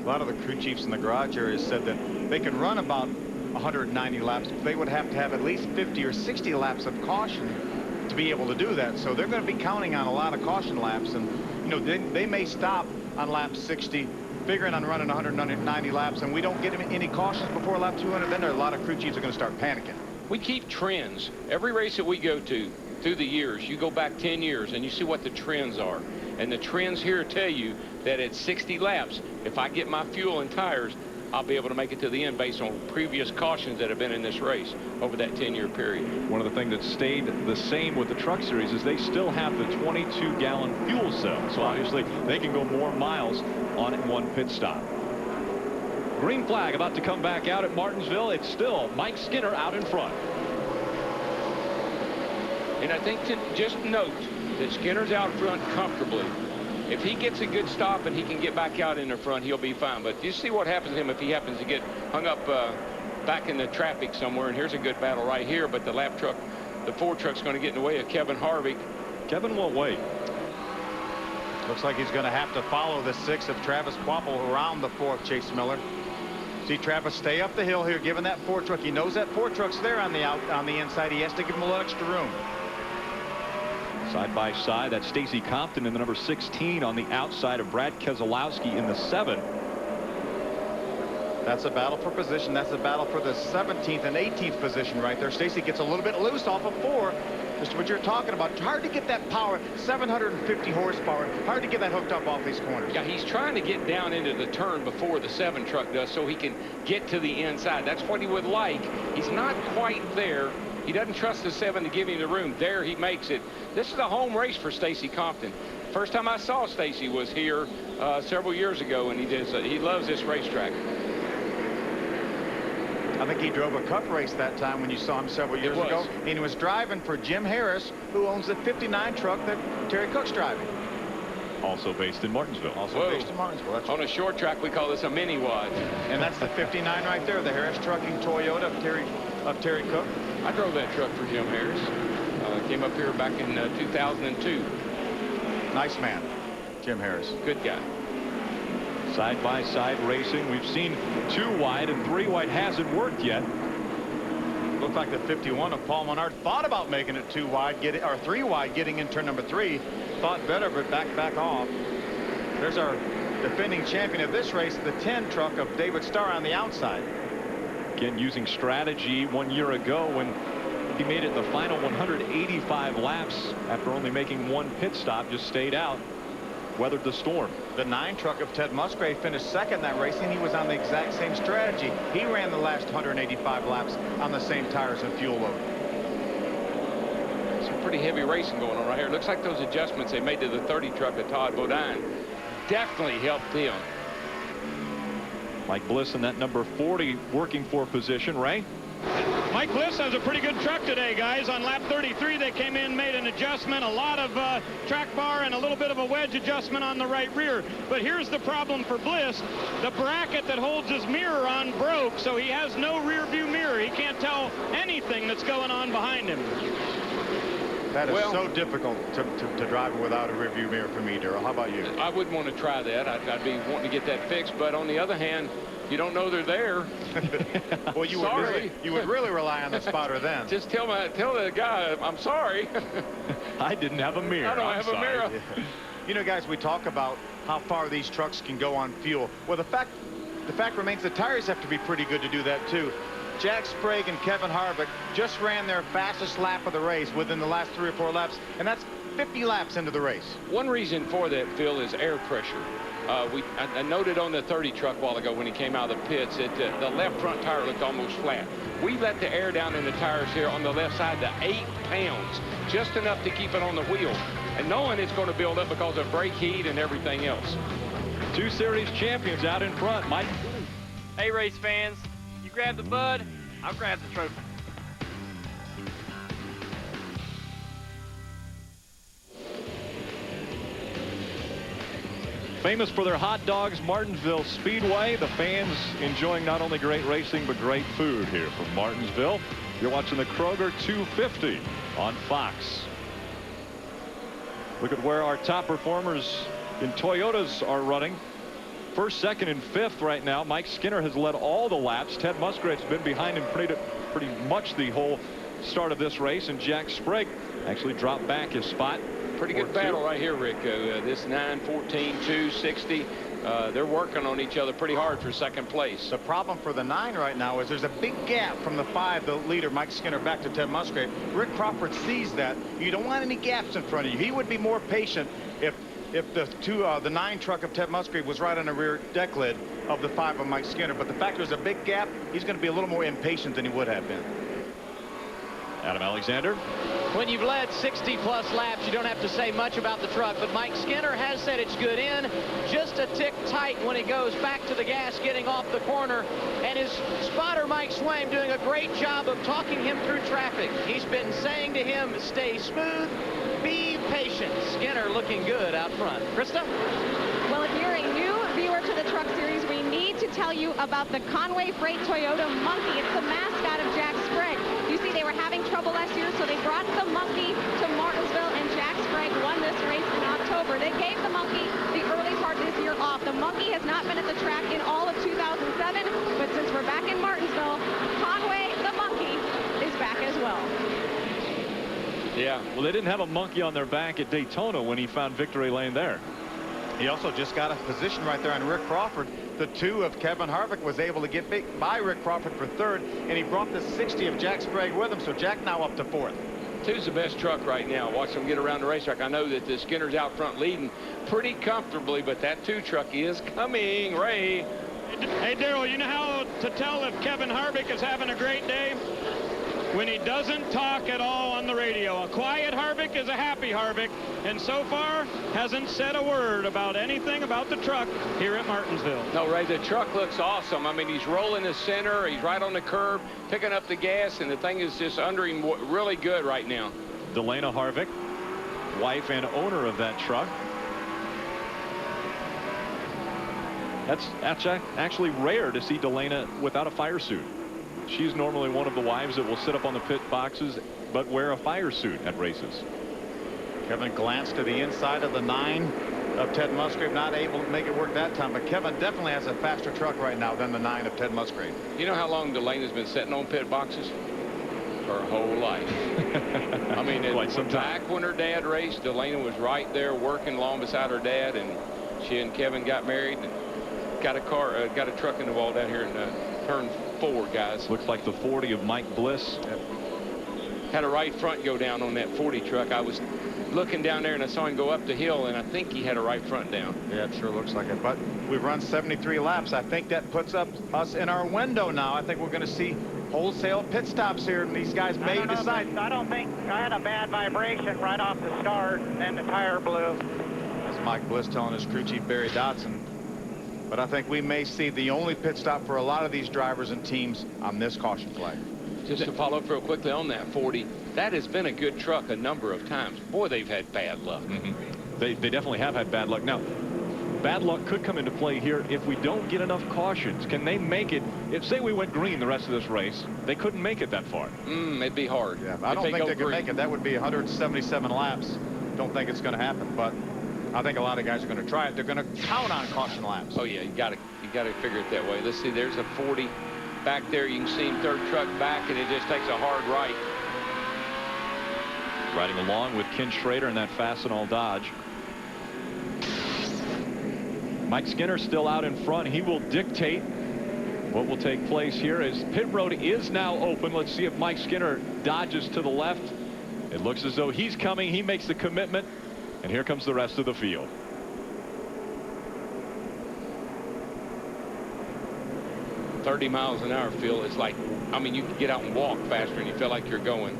A lot of the crew chiefs in the garage area said that they could run about 190 laps, but they would have to have at least 50 or 60 laps of caution to be able to do that. So they're going to be counting on a lot of caution laps, and, you know, they may stop on lap 60, figuring on running 190 laps, and we don't get any cautions before lap 200, then there are a lot of crew chiefs are going to start panicking. We keep trends. Every race that we go to through the years, you go back 10 years and you see what the trends are. And the trends here tell you that at 60 laps, if I get my fuel and tires, I'll be able to make it to the end based on previous cautions that have been in this race over that 10-year period. One of the things that stayed the same with the Truck Series is they still have the 22-gallon fuel cell. So obviously they can go more miles on one pit stop. Green flag about to come back out at Martinsville. It's still Mike Skinner out in front. And I think to just note that Skinner's out front comfortably. If he gets a good stop and he can get back out in the front, he'll be fine. But you see what happens to him if he happens to get hung up back in the traffic somewhere. And here's a good battle right here, but the lap truck, the Ford truck's going to get in the way of Kevin Harvick. Kevin won't wait. Looks like he's going to have to follow the 6 of Travis Quapple around the 4 of Chase Miller. See Travis stay up the hill here, giving that Ford truck. He knows that Ford truck's there on the inside. He has to give him a little extra room. Side by side, that's Stacy Compton in the number 16 on the outside of Brad Keselowski in the 7. That's a battle for position. That's a battle for the 17th and 18th position right there. Stacy gets a little bit loose off of 4. Just what you're talking about. It's hard to get that power, 750 horsepower. Hard to get that hooked up off these corners. Yeah, he's trying to get down into the turn before the 7 truck does so he can get to the inside. That's what he would like. He's not quite there. He doesn't trust the 7 to give him the room. There he makes it. This is a home race for Stacy Compton. First time I saw Stacy was here several years ago, and he loves this racetrack. I think he drove a cup race that time when you saw him several years ago. And he was driving for Jim Harris, who owns the 59 truck that Terry Cook's driving. Also based in Martinsville. Based in Martinsville. That's on a short track, we call this a mini wad. And that's the 59 right there, the Harris Trucking Toyota of Terry Cook. I drove that truck for Jim Harris. Came up here back in 2002. Nice man, Jim Harris. Good guy. Side-by-side racing. We've seen 2 wide and 3 wide. Hasn't worked yet. Looked like the 51 of Paul Menard thought about making it 2 wide, or 3 wide, getting in turn number 3. Thought better, but back off. There's our defending champion of this race, the 10 truck of David Starr on the outside. Again, using strategy 1 year ago when he made it the final 185 laps after only making 1 pit stop, just stayed out. Weathered the storm. The 9 truck of Ted Musgrave finished second in that race, and he was on the exact same strategy. He ran the last 185 laps on the same tires and fuel load. Some pretty heavy racing going on right here. Looks like those adjustments they made to the 30 truck of Todd Bodine definitely helped him. Mike Bliss in that number 40 working for position. Ray? Mike Bliss has a pretty good truck today, guys. On lap 33, they came in, made an adjustment, a lot of track bar and a little bit of a wedge adjustment on the right rear. But here's the problem for Bliss. The bracket that holds his mirror on broke, so he has no rear view mirror. He can't tell anything that's going on behind him. That is so difficult to drive without a rear view mirror for me, Darrell. How about you? I wouldn't want to try that. I'd be wanting to get that fixed. But on the other hand, you don't know they're there. Well, you would really rely on the spotter then. Just tell the guy, I'm sorry. I didn't have a mirror. I don't have a mirror. Yeah. You know, guys, we talk about how far these trucks can go on fuel. Well, the fact remains the tires have to be pretty good to do that too. Jack Sprague and Kevin Harvick just ran their fastest lap of the race within the last 3 or 4 laps, and that's 50 laps into the race. One reason for that, Phil, is air pressure. I noted on the 30 truck a while ago when he came out of the pits that the left front tire looked almost flat. We let the air down in the tires here on the left side to 8 pounds, just enough to keep it on the wheel, and knowing it's going to build up because of brake heat and everything else. 2 series champions out in front. Mike. Hey, race fans, you grab the bud, I'll grab the trophy. Famous for their hot dogs, Martinsville Speedway. The fans enjoying not only great racing, but great food here from Martinsville. You're watching the Kroger 250 on Fox. Look at where our top performers in Toyotas are running. First, second, and fifth right now. Mike Skinner has led all the laps. Ted Musgrave's been behind him pretty much the whole start of this race, and Jack Sprague actually dropped back his spot. Pretty good battle right here, Rick. This 9-14, 260. They're working on each other pretty hard for second place. The problem for the 9 right now is there's a big gap from the 5, the leader, Mike Skinner, back to Ted Musgrave. Rick Crawford sees that. You don't want any gaps in front of you. He would be more patient if the 9 truck of Ted Musgrave was right on the rear deck lid of the 5 of Mike Skinner. But the fact there's a big gap, he's going to be a little more impatient than he would have been. Adam Alexander. When you've led 60-plus laps, you don't have to say much about the truck, but Mike Skinner has said it's good in, just a tick tight when he goes back to the gas, getting off the corner, and his spotter, Mike Swaim, doing a great job of talking him through traffic. He's been saying to him, stay smooth, be patient. Skinner looking good out front. Krista? Well, if you're a new viewer to the Truck Series, we need to tell you about the Conway Freight Toyota Monkey. It's the mascot of Jack Sprague. You see, they were having trouble last year, so they brought the Monkey to Martinsville, and Jack Sprague won this race in October. They gave the Monkey the early part this year off. The Monkey has not been at the track in all of 2007, but since we're back in Martinsville, Conway, the Monkey, is back as well. Yeah, well, they didn't have a monkey on their back at Daytona when he found victory lane there. He also just got a position right there on Rick Crawford. The 2 of Kevin Harvick was able to get by Rick Crawford for 3rd, and he brought the 60 of Jack Sprague with him, so Jack now up to 4th. 2's the best truck right now. Watch them get around the racetrack. I know that the Skinner's out front leading pretty comfortably, but that 2 truck is coming. Ray. Hey, Darrell, you know how to tell if Kevin Harvick is having a great day? When he doesn't talk at all on the radio. A quiet Harvick is a happy Harvick, and so far hasn't said a word about anything about the truck here at Martinsville. No, Ray, the truck looks awesome. I mean, he's rolling the center, he's right on the curb, picking up the gas, and the thing is just under him really good right now. Delana Harvick, wife and owner of that truck. That's actually rare to see Delana without a fire suit. She's normally one of the wives that will sit up on the pit boxes but wear a fire suit at races. Kevin glanced to the inside of the 9 of Ted Musgrave, not able to make it work that time, but Kevin definitely has a faster truck right now than the 9 of Ted Musgrave. You know how long Delana's been sitting on pit boxes? Her whole life. I mean, back when her dad raced, Delana was right there working along beside her dad, and she and Kevin got married and got a truck in the wall down here in turn 4, guys. Looks like the 40 of Mike Bliss. Yep. Had a right front go down on that 40 truck. I was looking down there and I saw him go up the hill, and I think he had a right front down. Yeah, it sure looks like it. But we've run 73 laps. I think that puts us in our window now. I think we're going to see wholesale pit stops here, and these guys may decide. I don't think I had a bad vibration right off the start, and then the tire blew. That's Mike Bliss telling his crew chief Barry Dodson. But I think we may see the only pit stop for a lot of these drivers and teams on this caution flag. Just to follow up real quickly on that 40, that has been a good truck a number of times. Boy, they've had bad luck. They definitely have had bad luck. Now, bad luck could come into play here if we don't get enough cautions. Can they make it? If, say, we went green the rest of this race, they couldn't make it that far. It'd be hard. Yeah, I don't think they could make it. That would be 177 laps. Don't think it's going to happen, but I think a lot of guys are going to try it. They're going to count on caution laps. Oh yeah, you got to figure it that way. Let's see, there's a 40 back there. You can see him 3rd truck back, and it just takes a hard right. Riding along with Ken Schrader in that Fastenal Dodge. Mike Skinner still out in front. He will dictate what will take place here as pit road is now open. Let's see if Mike Skinner dodges to the left. It looks as though he's coming. He makes the commitment. And here comes the rest of the field. $30 miles an hour, Phil. It's like, I mean, you can get out and walk faster and you feel like you're going.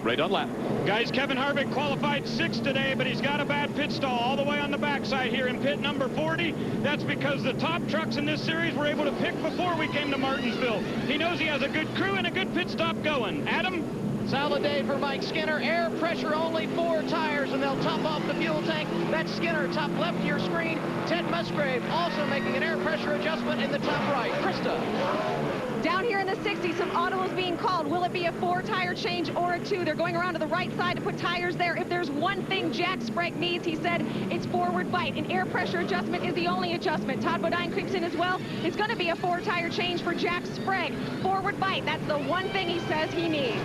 Ray Dunlap. Guys, Kevin Harvick qualified 6th today, but he's got a bad pit stall all the way on the backside here in pit number 40. That's because the top trucks in this series were able to pick before we came to Martinsville. He knows he has a good crew and a good pit stop going. Adam? Solid day for Mike Skinner. Air pressure only 4 tires, and they'll top off the fuel tank. That's Skinner, top left of your screen. Ted Musgrave also making an air pressure adjustment in the top right. Krista. Down here in the 60, some auto is being called. Will it be a 4-tire change or a 2? They're going around to the right side to put tires there. If there's one thing Jack Sprague needs, he said, it's forward bite. An air pressure adjustment is the only adjustment. Todd Bodine creeps in as well. It's going to be a 4-tire change for Jack Sprague. Forward bite, that's the one thing he says he needs.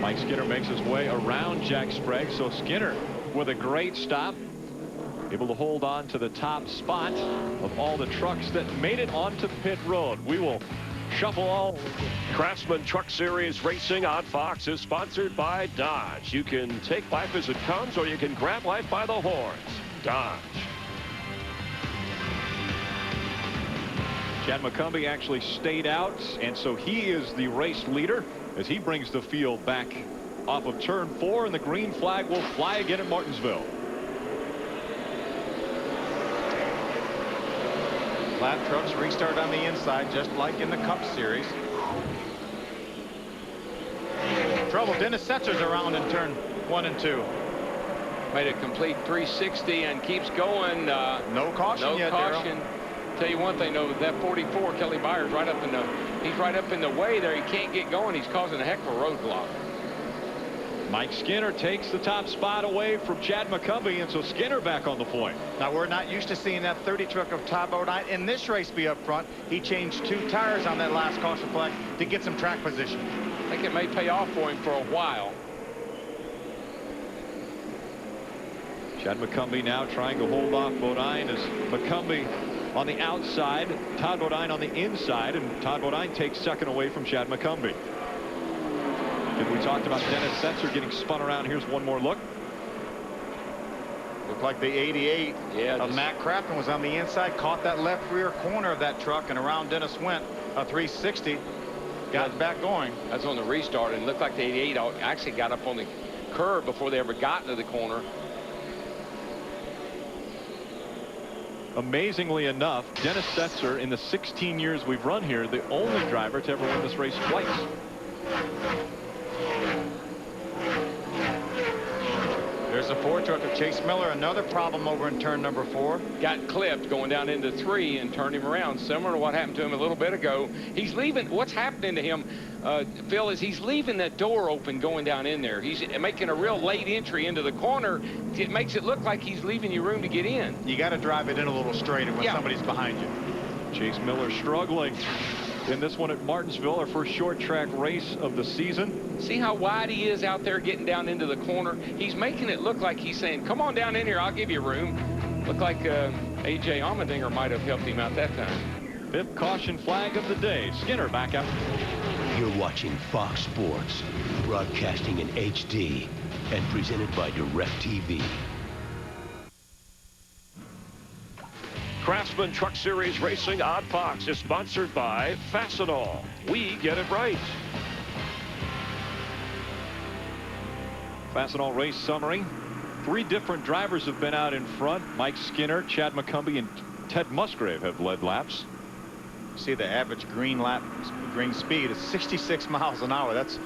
Mike Skinner makes his way around Jack Sprague. So Skinner with a great stop, able to hold on to the top spot of all the trucks that made it onto pit road. We will shuffle all. Craftsman Truck Series Racing on Fox is sponsored by Dodge. You can take life as it comes, or you can grab life by the horns. Dodge. Chad McCumbee actually stayed out, and so he is the race leader as he brings the field back off of turn 4, and the green flag will fly again at Martinsville. Flat trucks restart on the inside, just like in the Cup Series. Trouble. Dennis Setzer's around in turn 1 and 2. Made a complete 360 and keeps going. No caution yet, No caution. Tell you one thing though, that 44, Kelly Byers, he's right up in the way there. He can't get going. He's causing a heck of a roadblock. Mike Skinner takes the top spot away from Chad McCumbee, and so Skinner back on the point. Now, we're not used to seeing that 30 truck of Todd Bodine in this race be up front. He changed 2 tires on that last caution flag to get some track position. I think it may pay off for him for a while. Chad McCumbee now trying to hold off Bodine as McCumbee on the outside, Todd Bodine on the inside, and Todd Bodine takes second away from Chad McCumbee. And we talked about Dennis Setzer getting spun around. Here's one more look. Looked like the 88 of Matt Craftsman was on the inside, caught that left rear corner of that truck, and around Dennis went a 360. Got back going. That's on the restart, and it looked like the 88 actually got up on the curb before they ever got into the corner. Amazingly enough, Dennis Setzer, in the 16 years we've run here, the only driver to ever win this race twice. There's a 4 truck of Chase Miller. Another problem over in turn number 4. Got clipped going down into 3 and turned him around, similar to what happened to him a little bit ago. He's leaving. What's happening to him, Phil, is he's leaving that door open going down in there. He's making a real late entry into the corner. It makes it look like he's leaving you room to get in. You got to drive it in a little straighter when somebody's behind you. Chase Miller struggling in this one at Martinsville, our first short track race of the season. See how wide he is out there getting down into the corner? He's making it look like he's saying, come on down in here, I'll give you room. Looked like A.J. Allmendinger might have helped him out that time. 5th caution flag of the day. Skinner back out. You're watching Fox Sports, broadcasting in HD and presented by DirecTV. Craftsman Truck Series Racing on Fox is sponsored by Fastenal. We get it right. Fastenal race summary. 3 different drivers have been out in front. Mike Skinner, Chad McCumbee, and Ted Musgrave have led laps. See, the average green speed is 66 miles an hour. That's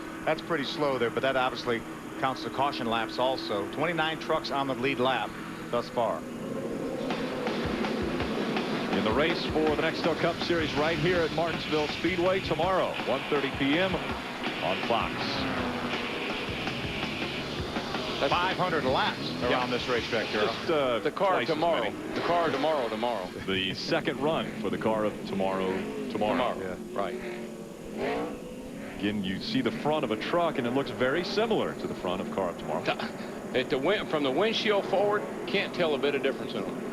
pretty slow there, but that obviously counts the caution laps also. 29 trucks on the lead lap thus far. In the race for the Nextel Cup Series right here at Martinsville Speedway tomorrow, 1:30 p.m. on Fox. 500 laps around this racetrack, Carol. Just the car tomorrow. The car tomorrow. The second run for the car of tomorrow. Yeah. Right. Again, you see the front of a truck, and it looks very similar to the front of car of tomorrow. From the windshield forward, can't tell a bit of difference in them.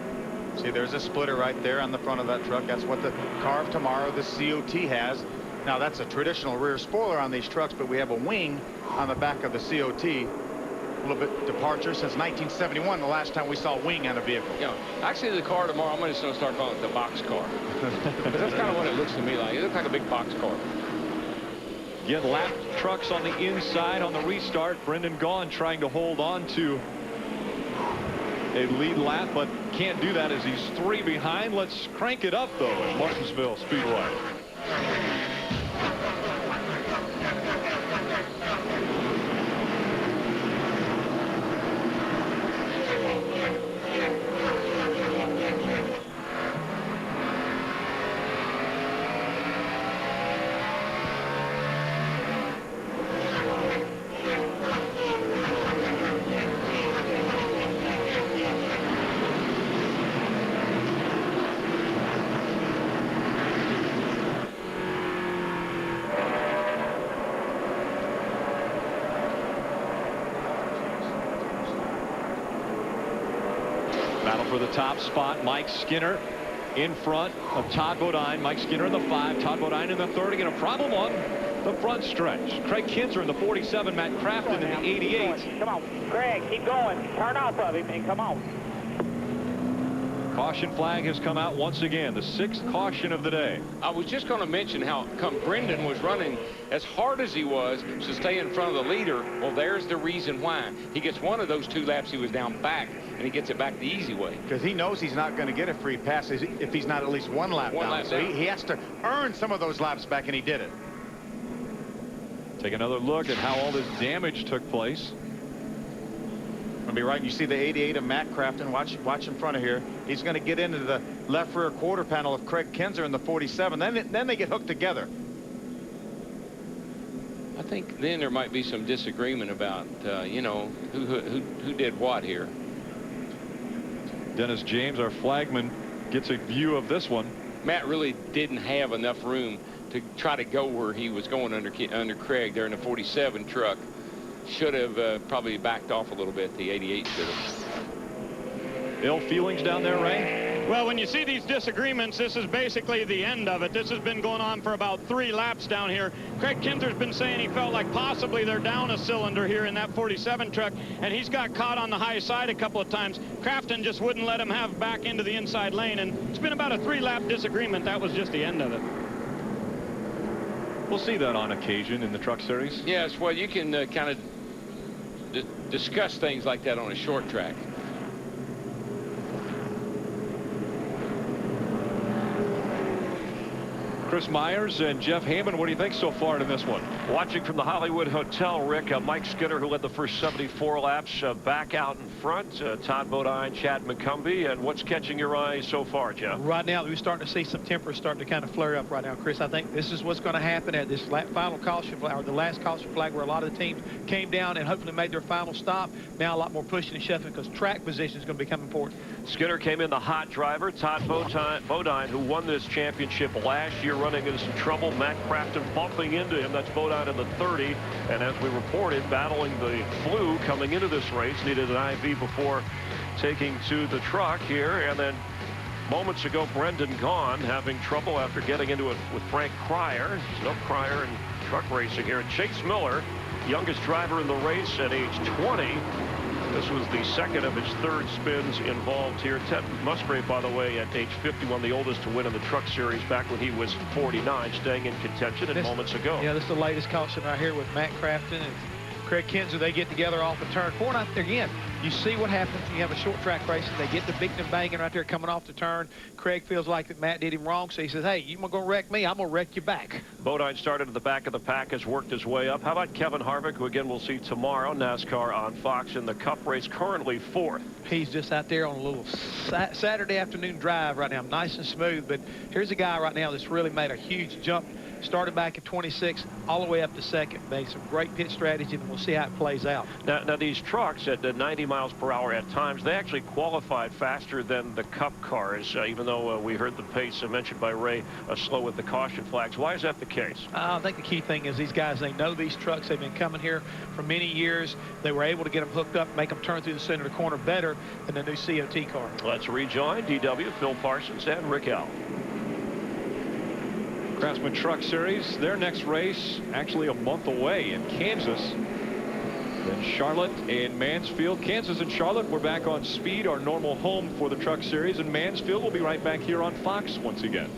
See, there's a splitter right there on the front of that truck. That's what the car of tomorrow, the COT, has. Now, that's a traditional rear spoiler on these trucks, but we have a wing on the back of the COT. A little bit departure since 1971, the last time we saw a wing on a vehicle. You know, actually, the car tomorrow, I'm just going to start calling it the box car. That's kind of what it looks to me like. It looks like a big box car. Again, lap trucks on the inside on the restart. Brendan Gaughan trying to hold on to a lead lap, but can't do that as he's 3 behind. Let's crank it up, though, at Martinsville Speedway. For the top spot, Mike Skinner in front of Todd Bodine. Mike Skinner in the 5, Todd Bodine in the 30, and a problem on the front stretch. Craig Kinzer in the 47, Matt Craftsman in the 88. Come on, Craig, keep going. Turn off of him and come on. Caution flag has come out once again, the 6th caution of the day. I was just going to mention how come Brendan was running as hard as he was to stay in front of the leader. Well, there's the reason why. He gets one of those 2 laps he was down back, and he gets it back the easy way. Because he knows he's not going to get a free pass if he's not at least 1 lap down. So he has to earn some of those laps back, and he did it. Take another look at how all this damage took place. I'll be right. You see the 88 of Matt Crafton. Watch in front of here. He's going to get into the left rear quarter panel of Craig Kinzer in the 47. Then they get hooked together. I think then there might be some disagreement about, you know, who did what here. Dennis James, our flagman, gets a view of this one. Matt really didn't have enough room to try to go where he was going under Craig there in the 47 truck. Should have probably backed off a little bit. The 88 should have. Ill feelings down there, Ray? Well, when you see these disagreements, this is basically the end of it. This has been going on for about 3 laps down here. Craig Kinzer's been saying he felt like possibly they're down a cylinder here in that 47 truck, and he's got caught on the high side a couple of times. Crafton just wouldn't let him have back into the inside lane, and it's been about a 3-lap disagreement. That was just the end of it. We'll see that on occasion in the Truck Series. Yes, well, you can kind of discuss things like that on a short track. Chris Myers and Jeff Hammond, what do you think so far in this one? Watching from the Hollywood Hotel, Rick, Mike Skinner, who led the first 74 laps, back out in front. Todd Bodine, Chad McCumbee, and what's catching your eye so far, Jeff? Right now, we're starting to see some tempers starting to kind of flare up right now, Chris. I think this is what's going to happen at this final caution flag, or the last caution flag, where a lot of the teams came down and hopefully made their final stop. Now a lot more pushing and shuffling because track position is going to become important. Skinner came in the hot driver. Todd Bodine, who won this championship last year, running into some trouble. Matt Crafton bumping into him. That's Bodine in the 30. And as we reported, battling the flu coming into this race. Needed an IV before taking to the truck here. And then moments ago, Brendan Gaughan having trouble after getting into it with Frank Cryer. There's no Cryer in truck racing here. And Chase Miller, youngest driver in the race at age 20. This was the second of his 3rd spins involved here. Ted Musgrave, by the way, at age 51, the oldest to win in the Truck Series back when he was 49, staying in contention moments ago. Yeah, this is the latest caution right here with Matt Crafton and Craig Kinzer. They get together off of turn 4. And again, you see what happens when you have a short track race. They get the beating and banging right there coming off the turn. Craig feels like that Matt did him wrong, so he says, hey, you're going to wreck me, I'm going to wreck you back. Bodine started at the back of the pack, has worked his way up. How about Kevin Harvick, who again we'll see tomorrow, NASCAR on Fox in the Cup race, currently 4th. He's just out there on a little Saturday afternoon drive right now, nice and smooth. But here's a guy right now that's really made a huge jump. Started back at 26, all the way up to 2nd. Made some great pit strategy, and we'll see how it plays out. Now these trucks at 90 miles per hour at times, they actually qualified faster than the Cup cars, even though we heard the pace mentioned by Ray slow with the caution flags. Why is that the case? I think the key thing is these guys, they know these trucks. They've been coming here for many years. They were able to get them hooked up, make them turn through the center of the corner better than the new COT car. Let's rejoin DW, Phil Parsons, and Rick L. Craftsman Truck Series, their next race actually a month away in Kansas. Then Charlotte and Mansfield. Kansas and Charlotte, we're back on Speed, our normal home for the Truck Series. And Mansfield will be right back here on Fox once again.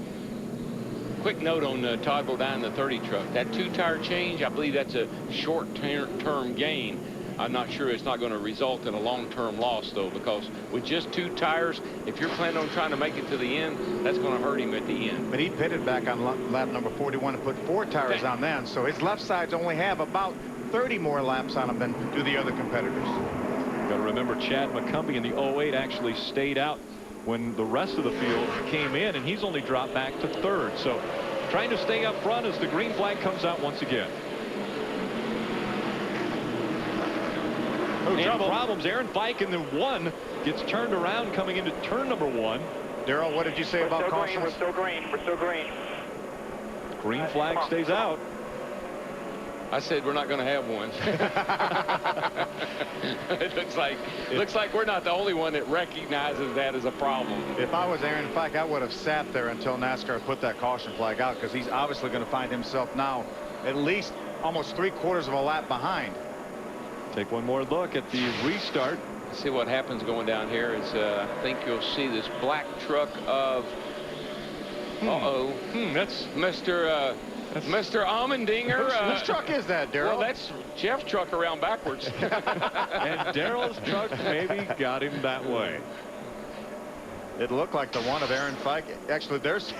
Quick note on Todd Bodine, the 30 truck. That 2-tire change, I believe that's a short-term gain. I'm not sure it's not going to result in a long-term loss, though, because with just 2 tires, if you're planning on trying to make it to the end, that's going to hurt him at the end. But he pitted back on lap number 41 and put 4 tires on then, so his left sides only have about 30 more laps on them than do the other competitors. Got to remember, Chad McCumbee in the 08 actually stayed out when the rest of the field came in, and he's only dropped back to 3rd. So trying to stay up front as the green flag comes out once again. And problems. Aaron Fike in the 1 gets turned around coming into turn number 1. Darrell, what did you say about cautions? We're still green. We're still green. Green flag stays out. I said we're not going to have one. It looks like we're not the only one that recognizes that as a problem. If I was Aaron Fike, I would have sat there until NASCAR put that caution flag out, because he's obviously going to find himself now at least almost 3/4 of a lap behind. Take one more look at the restart. See what happens going down here is I think you'll see this black truck of that's Mr. Allmendinger. Whose truck is that, Darrell? Well, that's Jeff's truck around backwards. And Darrell's truck maybe got him that way. It looked like the one of Aaron Fike. Actually, there's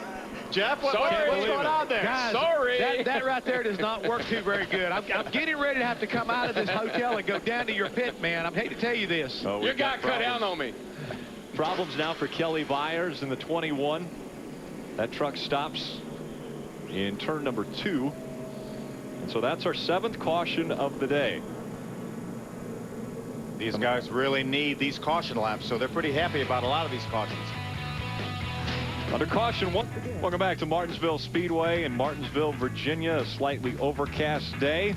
Jeff, what's going on there? Guys, sorry. That right there does not work too very good. I'm getting ready to have to come out of this hotel and go down to your pit, man. I hate to tell you this. Oh, you got cut down on me. Problems now for Kelly Byers in the 21. That truck stops in turn number 2. And so that's our 7th caution of the day. These guys really need these caution laps, so they're pretty happy about a lot of these cautions. Under caution, welcome back to Martinsville Speedway in Martinsville, Virginia. A slightly overcast day,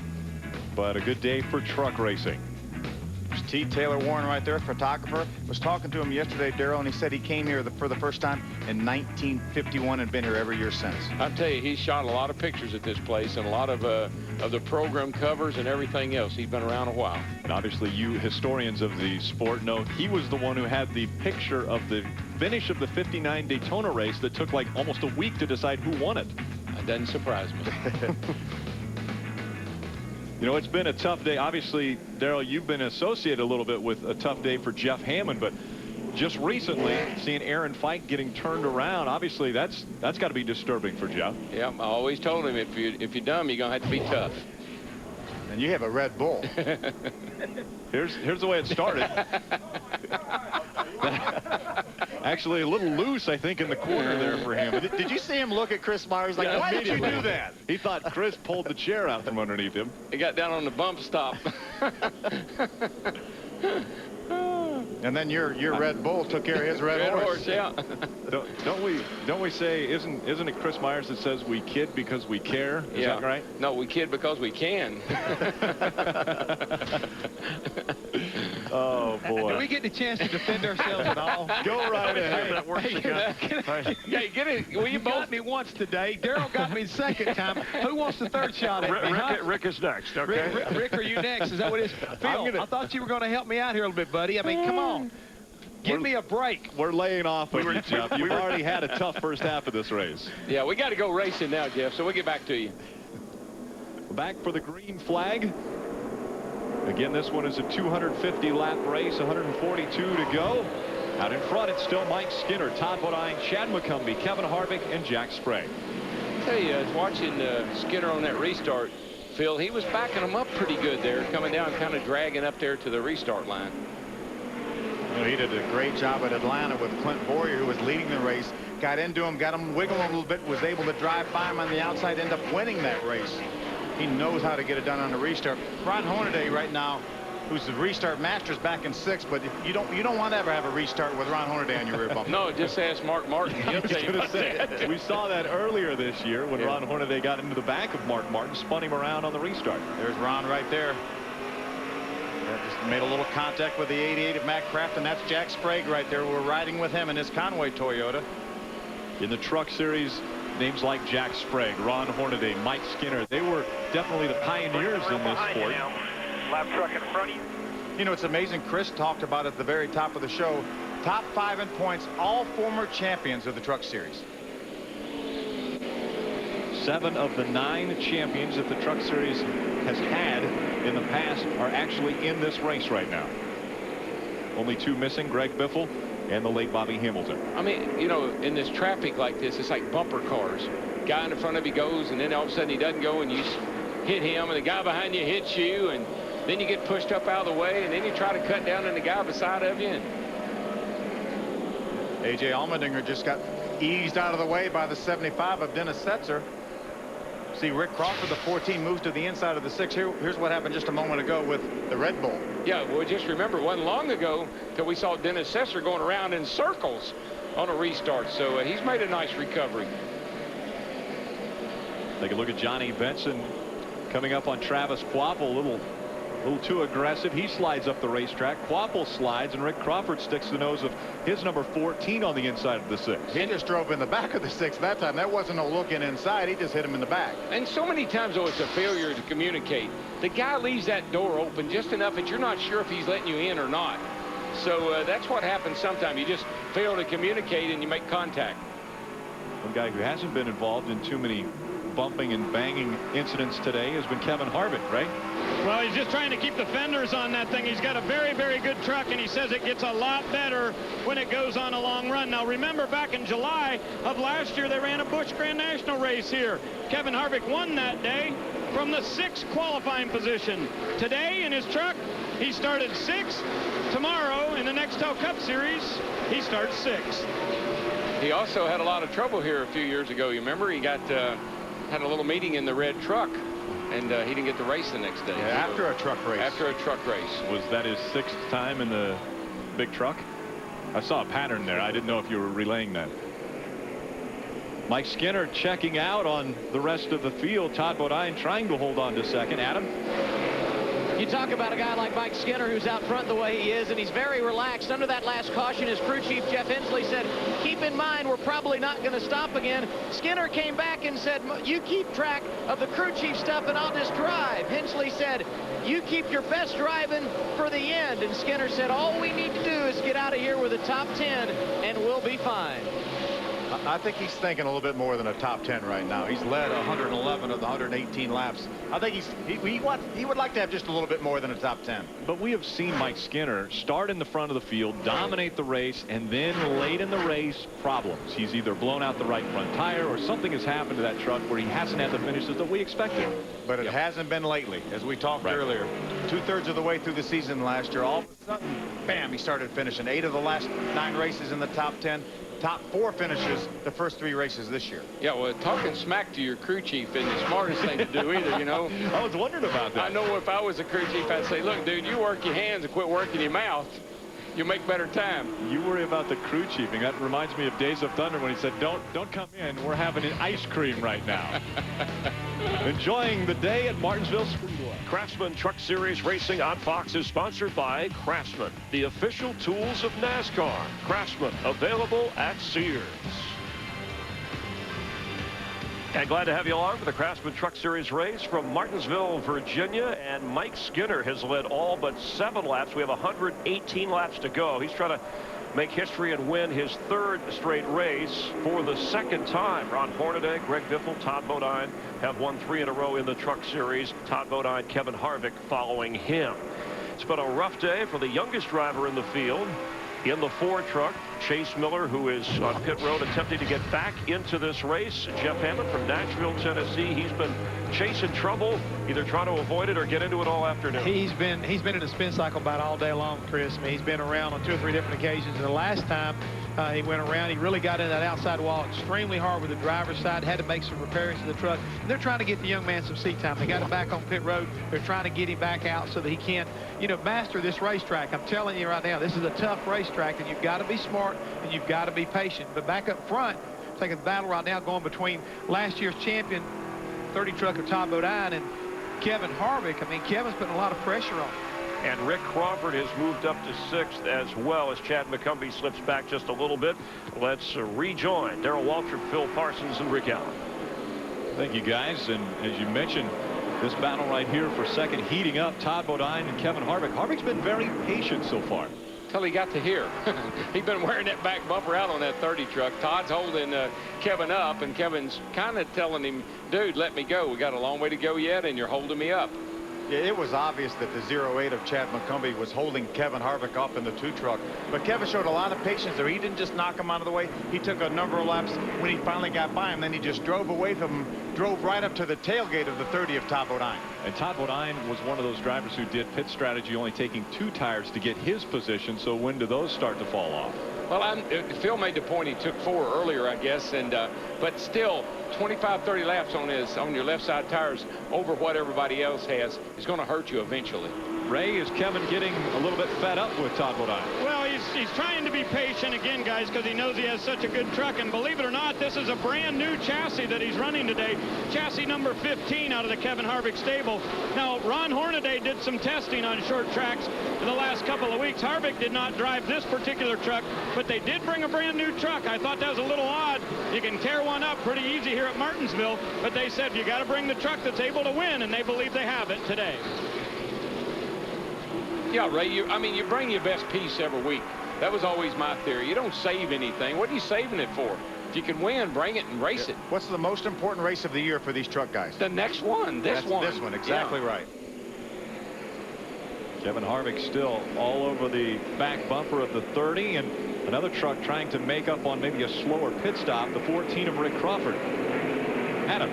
but a good day for truck racing. There's T. Taylor Warren right there, photographer. Was talking to him yesterday, Darrell, and he said he came here for the first time in 1951 and been here every year since. I'll tell you, he's shot a lot of pictures at this place and a lot of the program covers and everything else. He's been around a while. And obviously you historians of the sport know he was the one who had the picture of the finish of the 59 Daytona race that took like almost a week to decide who won it. That doesn't surprise me. You know, it's been a tough day. Obviously, Darrell, you've been associated a little bit with a tough day for Jeff Hammond, but just recently seeing Aaron Fike getting turned around, obviously that's got to be disturbing for Jeff. Yeah, I always told him if you're dumb, you're gonna have to be tough. And you have a Red Bull. Here's the way it started. Actually a little loose, I think, in the corner there for him. Did you see him look at Chris Myers like, why did you do that? He thought Chris pulled the chair out from underneath him. He got down on the bump stop. And then your Red Bull took care of his Red Horse. Yeah. Don't we say, isn't it Chris Myers that says we kid because we care? Is that right? No, we kid because we can. Oh boy. Do we get the chance to defend ourselves at all? Go right ahead. That works again. Hey, get it. Well, You got me once today. Darrell got me the second time. Who wants the third shot at me? Rick is next, okay? Rick, are you next? Is that what it is? Phil, I thought you were going to help me out here a little bit, buddy. I mean, come on. Give me a break. We're laying off with you, Jeff. You've already had a tough first half of this race. Yeah, we got to go racing now, Jeff, so we'll get back to you. Back for the green flag. Again, this one is a 250-lap race, 142 to go. Out in front, it's still Mike Skinner, Todd Bodine, Chad McCumbee, Kevin Harvick, and Jack Sprague. I tell you, watching Skinner on that restart, Phil, he was backing him up pretty good there, coming down, kind of dragging up there to the restart line. You know, he did a great job at Atlanta with Clint Boyer, who was leading the race. Got into him, got him wiggling a little bit, was able to drive by him on the outside, end up winning that race. He knows how to get it done on the restart. Ron Hornaday right now, who's the restart master's back in 6th, but you don't want to ever have a restart with Ron Hornaday on your rear bumper. No, just ask Mark Martin. He'll tell you about that. We saw that earlier this year when Ron Hornaday got into the back of Mark Martin, spun him around on the restart. There's Ron right there. Just made a little contact with the 88 of Matt Craftsman. That's Jack Sprague right there. We're riding with him in his Conway Toyota. In the truck series, names like Jack Sprague, Ron Hornaday, Mike Skinner, they were definitely the pioneers in this sport. Lap truck in front of you. You know, it's amazing. Chris talked about at the very top of the show. Top 5 in points, all former champions of the truck series. 7 of the 9 champions that the truck series has had in the past are actually in this race right now. Only 2 missing, Greg Biffle and the late Bobby Hamilton. I mean, you know, in this traffic like this, it's like bumper cars. Guy in front of you goes, and then all of a sudden he doesn't go, and you hit him, and the guy behind you hits you, and then you get pushed up out of the way, and then you try to cut down on the guy beside of you. And A.J. Allmendinger just got eased out of the way by the 75 of Dennis Setzer. See, Rick Crawford, the 14, moves to the inside of the 6. Here's what happened just a moment ago with the Red Bull. Yeah, well, just remember, it wasn't long ago till we saw Dennis Setzer going around in circles on a restart. So he's made a nice recovery. Take a look at Johnny Benson coming up on Travis Quapple. A little too aggressive. He slides up the racetrack. Quapple slides, and Rick Crawford sticks the nose of his number 14 on the inside of the 6. He just drove in the back of the 6 that time. That wasn't no looking inside. He just hit him in the back. And so many times, though, it's a failure to communicate. The guy leaves that door open just enough that you're not sure if he's letting you in or not. So that's what happens sometimes. You just fail to communicate and you make contact. One guy who hasn't been involved in too many bumping and banging incidents today has been Kevin Harvick, right? Well, he's just trying to keep the fenders on that thing. He's got a very, very good truck, and he says it gets a lot better when it goes on a long run. Now, remember, back in July of last year, they ran a Busch Grand National race here. Kevin Harvick won that day from the 6th qualifying position. Today, in his truck, he started 6th. Tomorrow, in the Nextel Cup Series, he starts 6th. He also had a lot of trouble here a few years ago. You remember, he got had a little meeting in the red truck, and he didn't get to race the next day. Yeah, after a truck race. After a truck race. Was that his 6th time in the big truck? I saw a pattern there. I didn't know if you were relaying that. Mike Skinner checking out on the rest of the field. Todd Bodine trying to hold on to second. Adam? You talk about a guy like Mike Skinner who's out front the way he is, and he's very relaxed. Under that last caution, his crew chief, Jeff Hensley, said, keep in mind, we're probably not going to stop again. Skinner came back and said, you keep track of the crew chief stuff, and I'll just drive. Hensley said, you keep your best driving for the end. And Skinner said, all we need to do is get out of here with a top 10, and we'll be fine. I think he's thinking a little bit more than a top 10 right now. He's led 111 of the 118 laps. I think he would like to have just a little bit more than a top 10. But we have seen Mike Skinner start in the front of the field, dominate the race, and then late in the race, problems. He's either blown out the right front tire or something has happened to that truck where he hasn't had the finishes that we expected. But it hasn't been lately, as we talked earlier. 2/3 of the way through the season last year, all of a sudden, bam, he started finishing 8 of the last 9 races in the top 10. Top 4 finishes the first 3 races this year. Yeah, well, talking smack to your crew chief isn't the smartest thing to do either, you know. I was wondering about that. I know if I was a crew chief, I'd say, look, dude, you work your hands and quit working your mouth. You'll make better time. You worry about the crew chiefing. That reminds me of Days of Thunder when he said, don't come in. We're having an ice cream right now. Enjoying the day at Martinsville Speedway. Craftsman Truck Series Racing on Fox is sponsored by Craftsman, the official tools of NASCAR. Craftsman, available at Sears. And glad to have you along for the Craftsman Truck Series race from Martinsville, Virginia. And Mike Skinner has led all but 7 laps. We have 118 laps to go. He's trying to make history and win his 3rd straight race for the 2nd time. Ron Hornaday, Greg Biffle, Todd Bodine have won 3 in a row in the Truck Series. Todd Bodine, Kevin Harvick following him. It's been a rough day for the youngest driver in the field. In the Ford truck, Chase Miller, who is on pit road attempting to get back into this race. Jeff Hammond from Nashville, Tennessee. He's been chasing trouble, either trying to avoid it or get into it all afternoon. He's been in a spin cycle about all day long, Chris. I mean, he's been around on 2 or 3 different occasions. And the last time he went around, he really got into that outside wall extremely hard with the driver's side, had to make some repairs to the truck. And they're trying to get the young man some seat time. They got him back on pit road. They're trying to get him back out so that he can, master this racetrack. I'm telling you right now, this is a tough racetrack, and you've got to be smart and you've got to be patient. But back up front, taking the battle right now going between last year's champion 30 trucker Todd Bodine and Kevin Harvick. I mean, Kevin's putting a lot of pressure on him. And Rick Crawford has moved up to 6th as well as Chad McCumbee slips back just a little bit. Let's rejoin Darrell Waltrip, Phil Parsons, and Rick Allen. Thank you, guys. And as you mentioned, this battle right here for second heating up, Todd Bodine and Kevin Harvick. Harvick's been very patient so far. Till he got to here. He's been wearing that back bumper out on that 30 truck. Todd's holding Kevin up, and Kevin's kind of telling him, dude, let me go. We got a long way to go yet, and you're holding me up. Yeah, it was obvious that the 08 of Chad McCumbee was holding Kevin Harvick up in the 2 truck. But Kevin showed a lot of patience there. He didn't just knock him out of the way. He took a number of laps when he finally got by him. Then he just drove away from him, drove right up to the tailgate of the 30 of Todd Bodine. And Todd Bodine was one of those drivers who did pit strategy, only taking 2 tires to get his position. So when do those start to fall off? Well, Phil made the point he took 4 earlier, I guess, and but still 25-30 laps on your left side tires over what everybody else has is going to hurt you eventually. Ray, is Kevin getting a little bit fed up with Todd Bodine? Well, he's trying to be patient again, guys, because he knows he has such a good truck. And believe it or not, this is a brand new chassis that he's running today. Chassis number 15 out of the Kevin Harvick stable. Now, Ron Hornaday did some testing on short tracks in the last couple of weeks. Harvick did not drive this particular truck, but they did bring a brand new truck. I thought that was a little odd. You can tear one up pretty easy here at Martinsville, but they said you got to bring the truck that's able to win, and they believe they have it today. Yeah, Ray, you bring your best piece every week. That was always my theory. You don't save anything. What are you saving it for? If you can win, bring it and race it. What's the most important race of the year for these truck guys? The next one. This one. Exactly right. Kevin Harvick still all over the back bumper of the 30, and another truck trying to make up on maybe a slower pit stop, the 14 of Rick Crawford. Adam.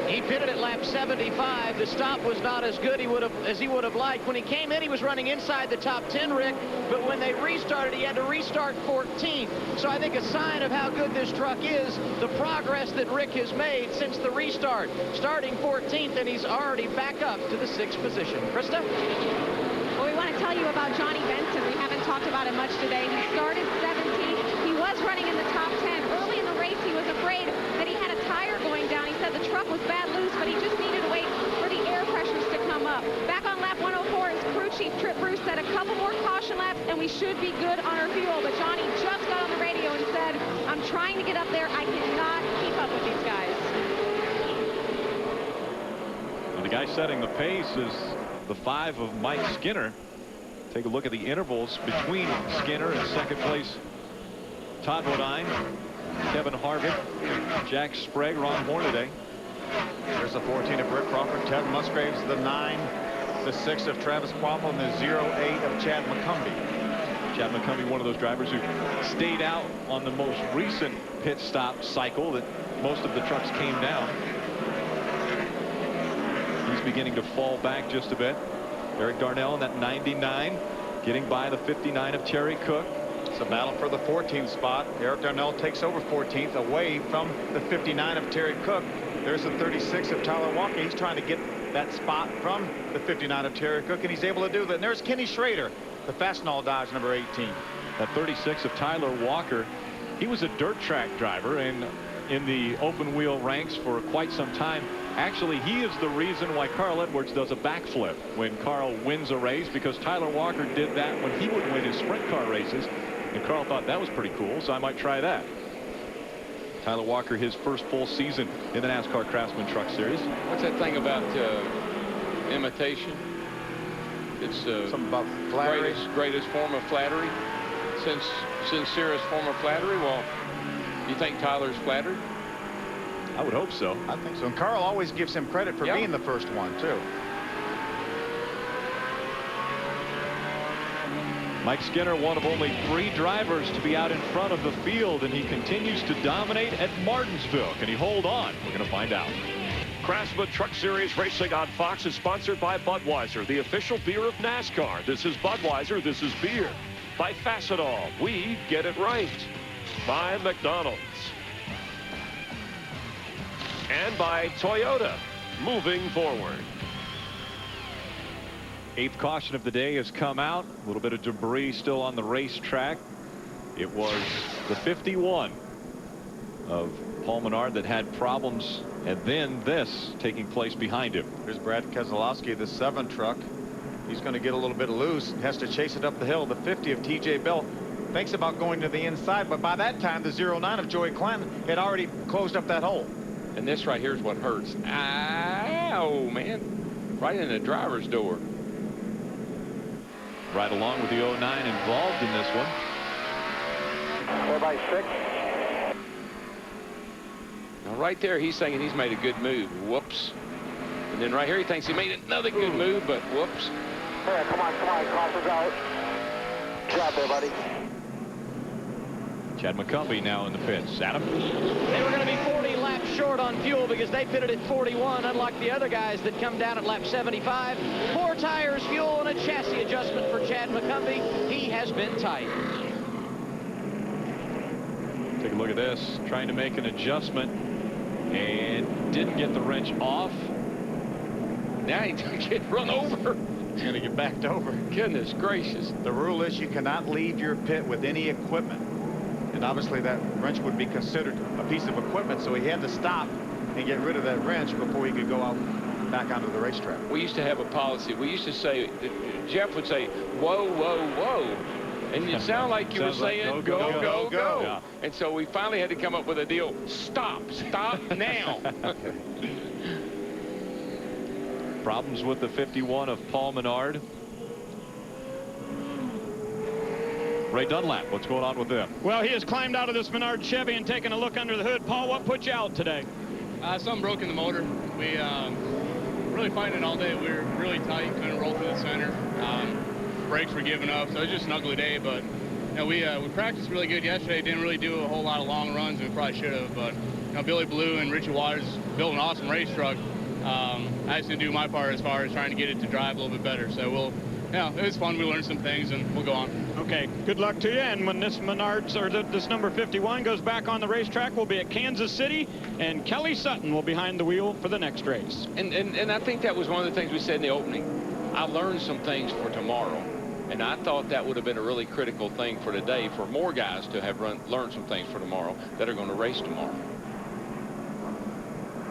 He pitted at lap 75. The stop was not as good as he would have liked. When he came in, he was running inside the top 10, Rick, but when they restarted, he had to restart 14th. So I think a sign of how good this truck is, the progress that Rick has made since the restart. Starting 14th, and he's already back up to the 6th position. Krista? Well, we want to tell you about Johnny Benson. We haven't talked about him much today. He started 17th. He was running in the top 10. Early in the race, he was afraid that he had a tire going down. He said the truck was bad loose, but he just needed to wait for the air pressures to come up. Back on lap 104, his crew chief, Trip Bruce, said a couple more caution laps, and we should be good on our fuel. But Johnny just got on the radio and said, I'm trying to get up there. I cannot keep up with these guys. Well, the guy setting the pace is the 5 of Mike Skinner. Take a look at the intervals between Skinner and second place Todd Bodine, Kevin Harvick, Jack Sprague, Ron Hornaday. There's the 14 of Rick Crawford, Ted Musgraves, the 9, the 6 of Travis Quappel, and the 08 of Chad McCumbee. Chad McCumbee, one of those drivers who stayed out on the most recent pit stop cycle that most of the trucks came down. He's beginning to fall back just a bit. Eric Darnell in that 99, getting by the 59 of Terry Cook. It's a battle for the 14th spot. Eric Darnell takes over 14th away from the 59 of Terry Cook. There's the 36 of Tyler Walker. He's trying to get that spot from the 59 of Terry Cook, and he's able to do that. And there's Kenny Schrader, the Fastenal Dodge number 18. That 36 of Tyler Walker, he was a dirt track driver and in the open wheel ranks for quite some time. Actually, he is the reason why Carl Edwards does a backflip when Carl wins a race, because Tyler Walker did that when he would win his sprint car races, and Carl thought that was pretty cool, so I might try that. Tyler Walker, his first full season in the NASCAR Craftsman Truck Series. What's that thing about imitation? It's something about flattery. Greatest form of flattery. Sincerest form of flattery. Well, you think Tyler's flattered? I would hope so. I think so. And Carl always gives him credit for being the first one, too. Mike Skinner, one of only 3 drivers to be out in front of the field, and he continues to dominate at Martinsville. Can he hold on? We're going to find out. Craftsman Truck Series Racing on Fox is sponsored by Budweiser, the official beer of NASCAR. This is Budweiser. This is beer. By Fastenal, we get it right. By McDonald's. And by Toyota, moving forward. 8th caution of the day has come out. A little bit of debris still on the racetrack. It was the 51 of Paul Menard that had problems, and then this taking place behind him. Here's Brad Keselowski, the 7 truck. He's going to get a little bit loose, has to chase it up the hill. The 50 of TJ Bell thinks about going to the inside, but by that time the 09 of Joey Clanton had already closed up that hole. And this right here is what hurts. Ow, man. Right in the driver's door. Right along with the 09 involved in this one. Everybody 6. Now right there, he's thinking he's made a good move. Whoops. And then right here, he thinks he made another good move, but whoops. Yeah, come on, caution's out. Good job there, buddy. Chad McCumbee now in the pits. Adam? They were going to be 40 laps short on fuel because they pitted at 41, unlike the other guys that come down at lap 75. 4 tires, fuel, and a chassis adjustment for Chad McCumbee. He has been tight. Take a look at this. Trying to make an adjustment and didn't get the wrench off. Now he get run over. He's going to get backed over. Goodness gracious. The rule is you cannot leave your pit with any equipment. And obviously that wrench would be considered a piece of equipment, so he had to stop and get rid of that wrench before he could go out back onto the racetrack. We used to have a policy. We used to say, Jeff would say, whoa, whoa, whoa. And it sounded like you were saying, go. Yeah. And so we finally had to come up with a deal. Stop now. Problems with the 51 of Paul Menard. Ray Dunlap, what's going on with them? Well, he has climbed out of this Menard Chevy and taken a look under the hood. Paul, what put you out today? Something broke in the motor. We really fighting it all day. We were really tight, couldn't roll through the center. brakes were giving up, so it was just an ugly day. But you know, we practiced really good yesterday. Didn't really do a whole lot of long runs, and we probably should have. But you know, Billy Blue and Richie Waters built an awesome race truck. I just didn't do my part as far as trying to get it to drive a little bit better. So we'll, yeah, it was fun. We learned some things, and we'll go on. Okay, good luck to you. And when this Menards, or this number 51 goes back on the racetrack, we'll be at Kansas City, and Kelly Sutton will be behind the wheel for the next race. And I think that was one of the things we said in the opening. I learned some things for tomorrow, and I thought that would have been a really critical thing for today, for more guys to have learned some things for tomorrow that are going to race tomorrow.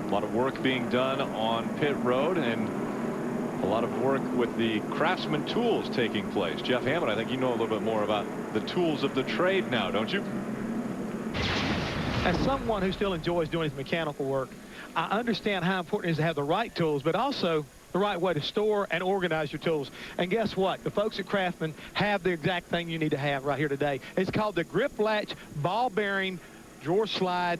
A lot of work being done on pit road, and a lot of work with the Craftsman tools taking place. Jeff Hammond, I think you know a little bit more about the tools of the trade now, don't you? As someone who still enjoys doing his mechanical work, I understand how important it is to have the right tools, but also the right way to store and organize your tools. And guess what? The folks at Craftsman have the exact thing you need to have right here today. It's called the Grip Latch Ball Bearing Drawer Slide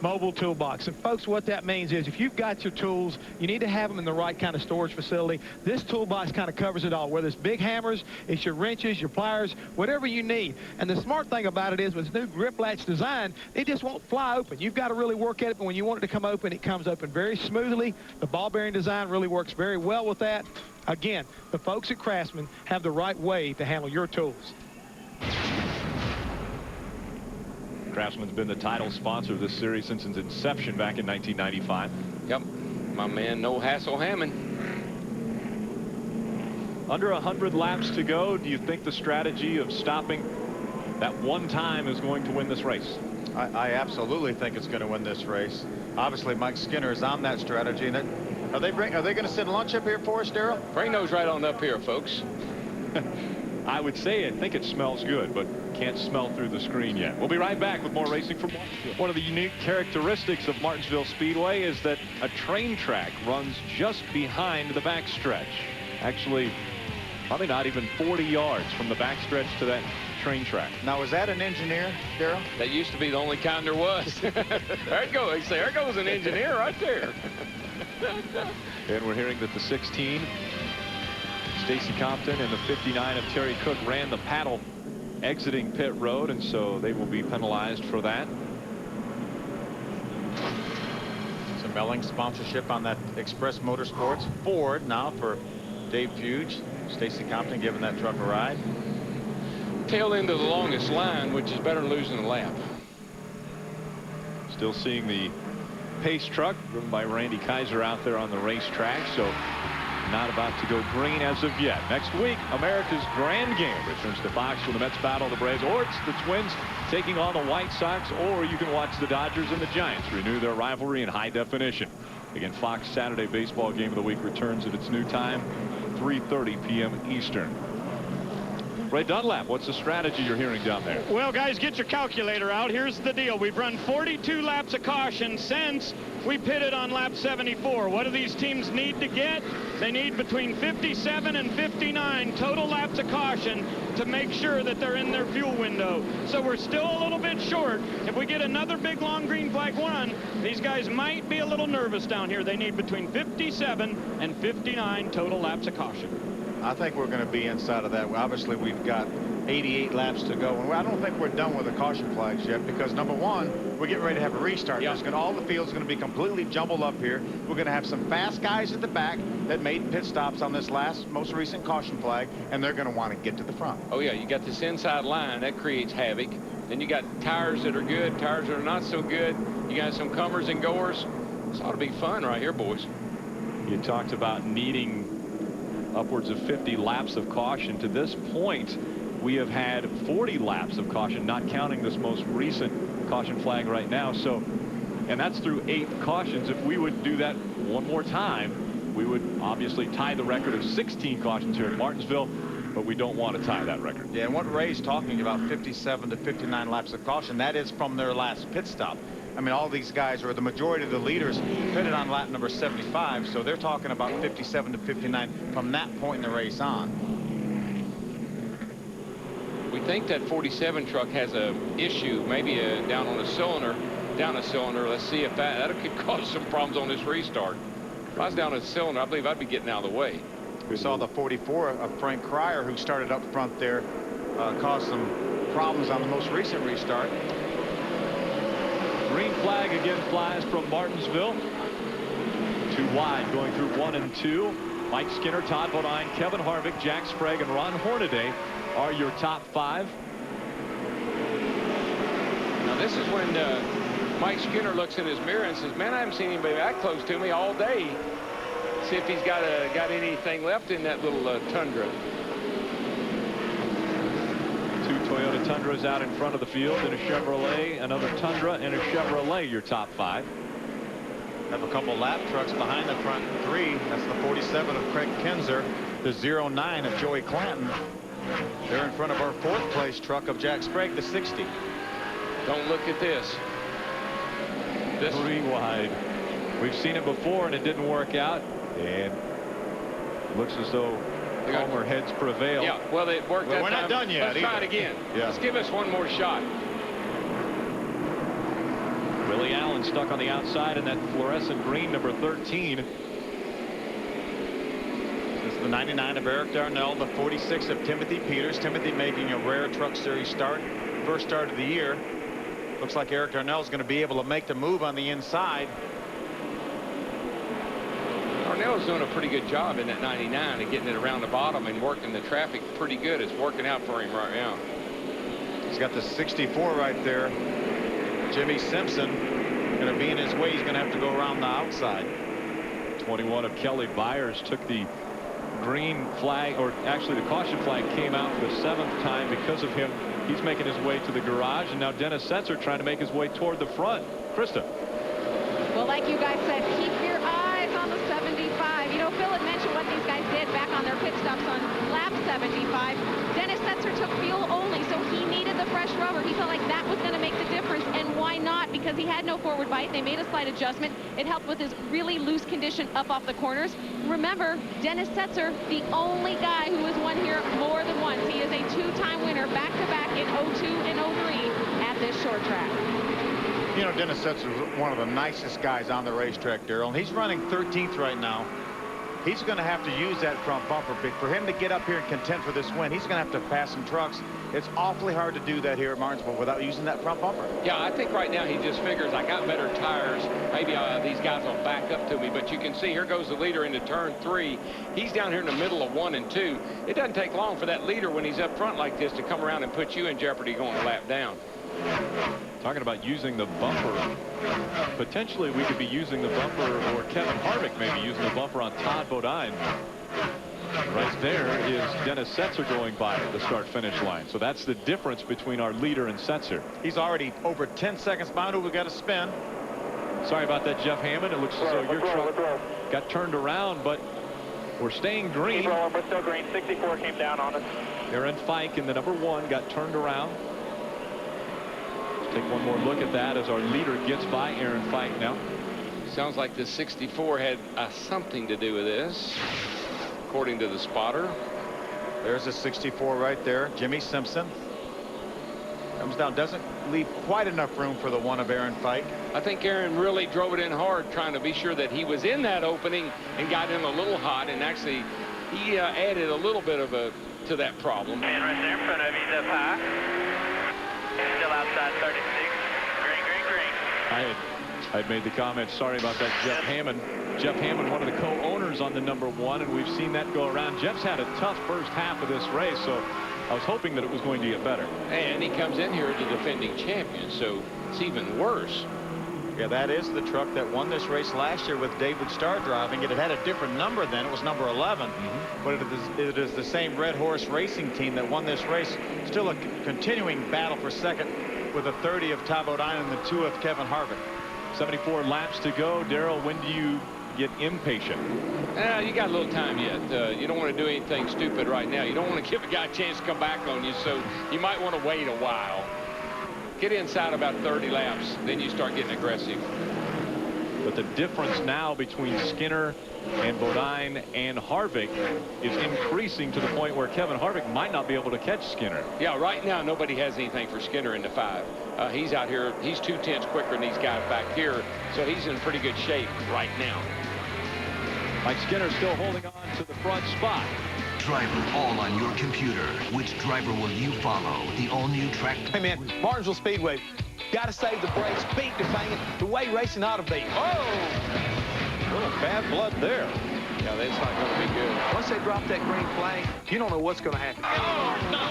Mobile Toolbox. And folks, what that means is if you've got your tools, you need to have them in the right kind of storage facility. This toolbox kind of covers it all, whether it's big hammers, it's your wrenches, your pliers, whatever you need. And the smart thing about it is with this new Grip Latch design, it just won't fly open. You've got to really work at it, but when you want it to come open, it comes open very smoothly. The ball bearing design really works very well with that. Again, the folks at Craftsman have the right way to handle your tools. Craftsman's been the title sponsor of this series since its inception back in 1995. Yep, my man, no hassle Hammond. Under 100 laps to go. Do you think the strategy of stopping that one time is going to win this race? I absolutely think it's going to win this race. Obviously, Mike Skinner is on that strategy. And are they going to send lunch up here for us, Darrell? Bring those right on up here, folks. I would say I think it smells good, but can't smell through the screen yet. We'll be right back with more racing from Martinsville. One of the unique characteristics of Martinsville Speedway is that a train track runs just behind the backstretch. Actually, probably not even 40 yards from the backstretch to that train track. Now, is that an engineer, Darrell? That used to be the only kind there was. There it goes. There goes an engineer right there. And we're hearing that the 16, Stacy Compton, and the 59 of Terry Cook ran the paddle exiting pit road, and so they will be penalized for that. Some Melling sponsorship on that Express Motorsports. Ford now for Dave Fuge. Stacy Compton giving that truck a ride. Tail end of the longest line, which is better than losing a lap. Still seeing the pace truck driven by Randy Kaiser out there on the racetrack, so not about to go green as of yet. Next week, America's Grand Game returns to Fox when the Mets battle the Braves, or it's the Twins taking on the White Sox, or you can watch the Dodgers and the Giants renew their rivalry in high definition. Again, Fox Saturday baseball game of the week returns at its new time, 3:30 p.m. Eastern. Ray Dunlap, what's the strategy you're hearing down there? Well, guys, get your calculator out. Here's the deal. We've run 42 laps of caution since we pitted on lap 74. What do these teams need to get? They need between 57 and 59 total laps of caution to make sure that they're in their fuel window. So we're still a little bit short. If we get another big long green flag run, these guys might be a little nervous down here. They need between 57 and 59 total laps of caution. I think we're going to be inside of that. Obviously, we've got 88 laps to go, and I don't think we're done with the caution flags yet, because number one, we're getting ready to have a restart. Yep. All the field's going to be completely jumbled up here. We're going to have some fast guys at the back that made pit stops on this most recent caution flag, and they're going to want to get to the front. Oh yeah, you got this inside line that creates havoc. Then you got tires that are good, tires that are not so good. You got some comers and goers. This ought to be fun right here, boys. You talked about needing upwards of 50 laps of caution. To this point, we have had 40 laps of caution, not counting this most recent caution flag right now. So, and that's through 8 cautions. If we would do that one more time, we would obviously tie the record of 16 cautions here in Martinsville, but we don't want to tie that record. Yeah, and what Ray's talking about, 57 to 59 laps of caution, that is from their last pit stop. I mean, all these guys, or the majority of the leaders, pitted on lap number 75, so they're talking about 57 to 59 from that point in the race on. We think that 47 truck has a issue, maybe down a cylinder. Let's see if that could cause some problems on this restart. If I was down a cylinder, I believe I'd be getting out of the way. We saw the 44 of Frank Cryer, who started up front there, caused some problems on the most recent restart. Green flag again flies from Martinsville. 2 wide going through 1 and 2. Mike Skinner, Todd Bodine, Kevin Harvick, Jack Sprague, and Ron Hornaday are your top 5. Now this is when Mike Skinner looks in his mirror and says, man, I haven't seen anybody that close to me all day. See if he's got anything left in that little Tundra. 2 Toyota Tundras out in front of the field, and a Chevrolet, another Tundra, and a Chevrolet, your top 5. Have a couple lap trucks behind the front 3. That's the 47 of Craig Kinzer, the 09 of Joey Clanton. They're in front of our 4th place truck of Jack Sprague, the 60. Don't look at this. 3 wide. We've seen it before, and it didn't work out. And it looks as though Homer heads prevail. Yeah, well, it worked that time. We're not done yet. Let's try it again. Yeah. Let's give us one more shot. Willie Allen stuck on the outside in that fluorescent green, number 13. This is the 99 of Eric Darnell, the 46 of Timothy Peters. Timothy making a rare Truck Series start, first start of the year. Looks like Eric Darnell is going to be able to make the move on the inside. Darnell's doing a pretty good job in that 99 and getting it around the bottom and working the traffic pretty good. It's working out for him right now. He's got the 64 right there. Jimmy Simpson going to be in his way. He's going to have to go around the outside. 21 of Kelly Byers took the green flag, or actually the caution flag came out for the 7th time because of him. He's making his way to the garage, and now Dennis Setzer trying to make his way toward the front. Krista. Well, like you guys said, keep your eyes on the 75. You know, Phil had mentioned what these guys did back on their pit stops on lap 75. Dennis Setzer took fuel only, so he needed the fresh rubber. He felt like that was going to make the difference, and why not? Because he had no forward bite. They made a slight adjustment. It helped with his really loose condition up off the corners. Remember, Dennis Setzer, the only guy who has won here more than once. He is a 2-time winner back-to-back in 02 and 03 at this short track. You know, Dennis Setzer is one of the nicest guys on the racetrack, Darrell, and he's running 13th right now. He's going to have to use that front bumper. For him to get up here and contend for this win, he's going to have to pass some trucks. It's awfully hard to do that here at Martinsville without using that front bumper. Yeah, I think right now he just figures, I got better tires. Maybe these guys will back up to me. But you can see here goes the leader into turn 3. He's down here in the middle of 1 and 2. It doesn't take long for that leader when he's up front like this to come around and put you in jeopardy going a lap down. Talking about using the bumper. Potentially we could be using the bumper, or Kevin Harvick maybe using the bumper on Todd Bodine. Right there is Dennis Setzer going by the start-finish line. So that's the difference between our leader and Setzer. He's already over 10 seconds behind. We've got to spin. Sorry about that, Jeff Hammond. It looks as though your truck got turned around, but we're staying green. We're still green. 64 came down on us. Aaron Fike in the number 1 got turned around. Take one more look at that as our leader gets by Aaron Fike now. Sounds like the 64 had something to do with this, according to the spotter. There's a 64 right there. Jimmy Simpson comes down, doesn't leave quite enough room for the 1 of Aaron Fike. I think Aaron really drove it in hard, trying to be sure that he was in that opening and got in a little hot, and actually he added a little bit of to that problem. Man, right there in front of you, up high. Still outside 36. Green. I had made the comment, sorry about that, Jeff Hammond. Jeff Hammond, one of the co-owners on the number 1, and we've seen that go around. Jeff's had a tough first half of this race, so I was hoping that it was going to get better. And he comes in here as a defending champion, so it's even worse. Yeah, that is the truck that won this race last year with David Starr driving it. It had a different number then. It was number 11. But it is the same Red Horse Racing team that won this race. Still a continuing battle for second with a 30 of Todd Bodine and the 2 of Kevin Harvick. 74 laps to go. Darrell, when do you get impatient? You got a little time yet. You don't want to do anything stupid right now. You don't want to give a guy a chance to come back on you, so you might want to wait a while. Get inside about 30 laps, then you start getting aggressive. But the difference now between Skinner and Bodine and Harvick is increasing to the point where Kevin Harvick might not be able to catch Skinner. Yeah, right now nobody has anything for Skinner in the 5. He's out here, he's 2/10 quicker than these guys back here, so he's in pretty good shape right now. Mike Skinner still holding on to the front spot. Driver all on your computer. Which driver will you follow? The all-new track. Hey, man, Martinsville Speedway. Got to save the brakes. Beat the banging. The way racing ought to be. Oh! A little bad blood there. Yeah, that's not going to be good. Once they drop that green flag, you don't know what's going to happen. Oh, no.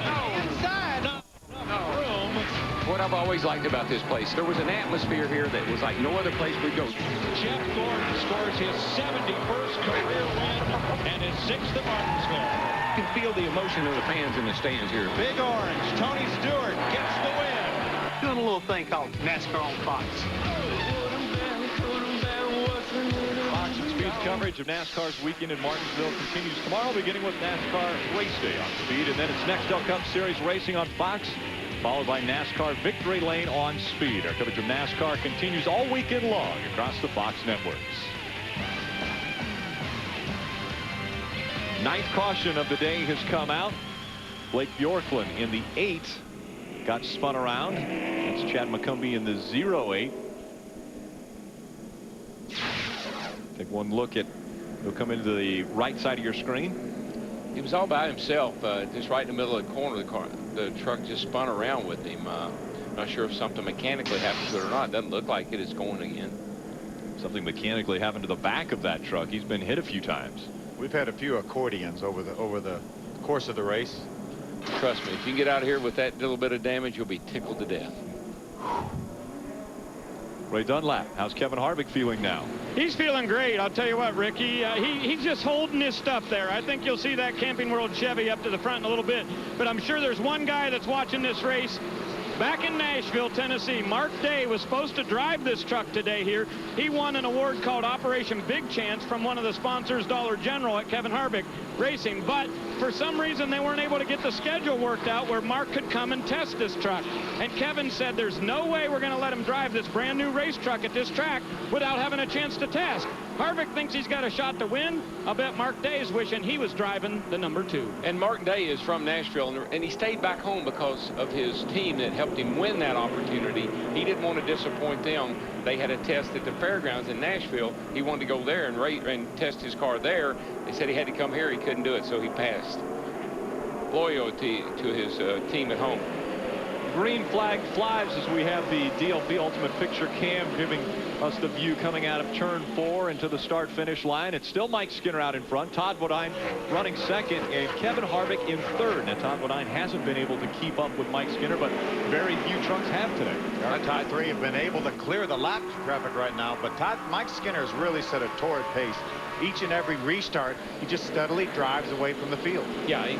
Inside. No. Room. What I've always liked about this place, there was an atmosphere here that was like no other place we'd go. Jeff Gordon scores his 71st career win and his 6th at Martinsville. You can feel the emotion of the fans in the stands here. Big Orange, Tony Stewart gets the win. Doing a little thing called NASCAR on Fox. Fox and Speed's coverage of NASCAR's weekend in Martinsville continues tomorrow, beginning with NASCAR Race Day on Speed, and then it's Nextel Cup Series racing on Fox, followed by NASCAR Victory Lane on Speed. Our coverage of NASCAR continues all weekend long across the Fox networks. Ninth caution of the day has come out. Blake Bjorklund in the 8 got spun around. That's Chad McCumbee in the 08. Take one look at, he'll come into the right side of your screen. He was all by himself, just right in the middle of the corner of the car. The truck just spun around with him. Not sure if something mechanically happened to it or not. Doesn't look like it is going again. Something mechanically happened to the back of that truck. He's been hit a few times. We've had a few accordions over the course of the race. Trust me, if you can get out of here with that little bit of damage, you'll be tickled to death. Ray Dunlap, how's Kevin Harvick feeling now? He's feeling great. I'll tell you what, Ricky, he's just holding his stuff there. I think you'll see that Camping World Chevy up to the front in a little bit. But I'm sure there's one guy that's watching this race back in Nashville, Tennessee. Mark Day was supposed to drive this truck today here. He won an award called Operation Big Chance from one of the sponsors, Dollar General, at Kevin Harvick Racing. But for some reason, they weren't able to get the schedule worked out where Mark could come and test this truck. And Kevin said, there's no way we're going to let him drive this brand new race truck at this track without having a chance to test. Harvick thinks he's got a shot to win. I'll bet Mark Day is wishing he was driving the number 2. And Mark Day is from Nashville, and he stayed back home because of his team that helped him win that opportunity. He didn't want to disappoint them. They had a test at the fairgrounds in Nashville. He wanted to go there and race and test his car there. They said he had to come here. He couldn't do it, so he passed. Loyalty to his team at home. Green flag flies as we have the DLP Ultimate Picture cam giving us the view coming out of turn 4 into the start-finish line. It's still Mike Skinner out in front. Todd Bodine running second and Kevin Harvick in third. Now Todd Bodine hasn't been able to keep up with Mike Skinner, but very few trucks have today. Our top 3 have been able to clear the lap traffic right now, but Mike Skinner has really set a torrid pace. Each and every restart, he just steadily drives away from the field. Yeah, he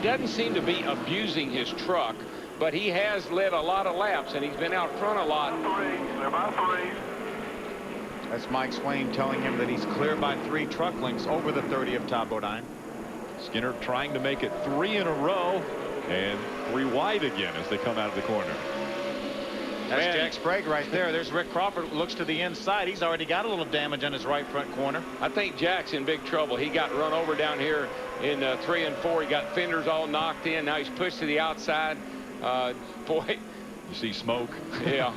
doesn't seem to be abusing his truck, but he has led a lot of laps, and he's been out front a lot. That's Mike Swain telling him that he's clear by 3 truck lengths over the 30 of Todd Bodine. Skinner trying to make it 3 in a row and 3 wide again as they come out of the corner. That's Jack Sprague right there. There's Rick Crawford, looks to the inside. He's already got a little damage on his right front corner. I think Jack's in big trouble. He got run over down here in 3 and 4. He got fenders all knocked in. Now he's pushed to the outside. Boy, you see smoke. Yeah.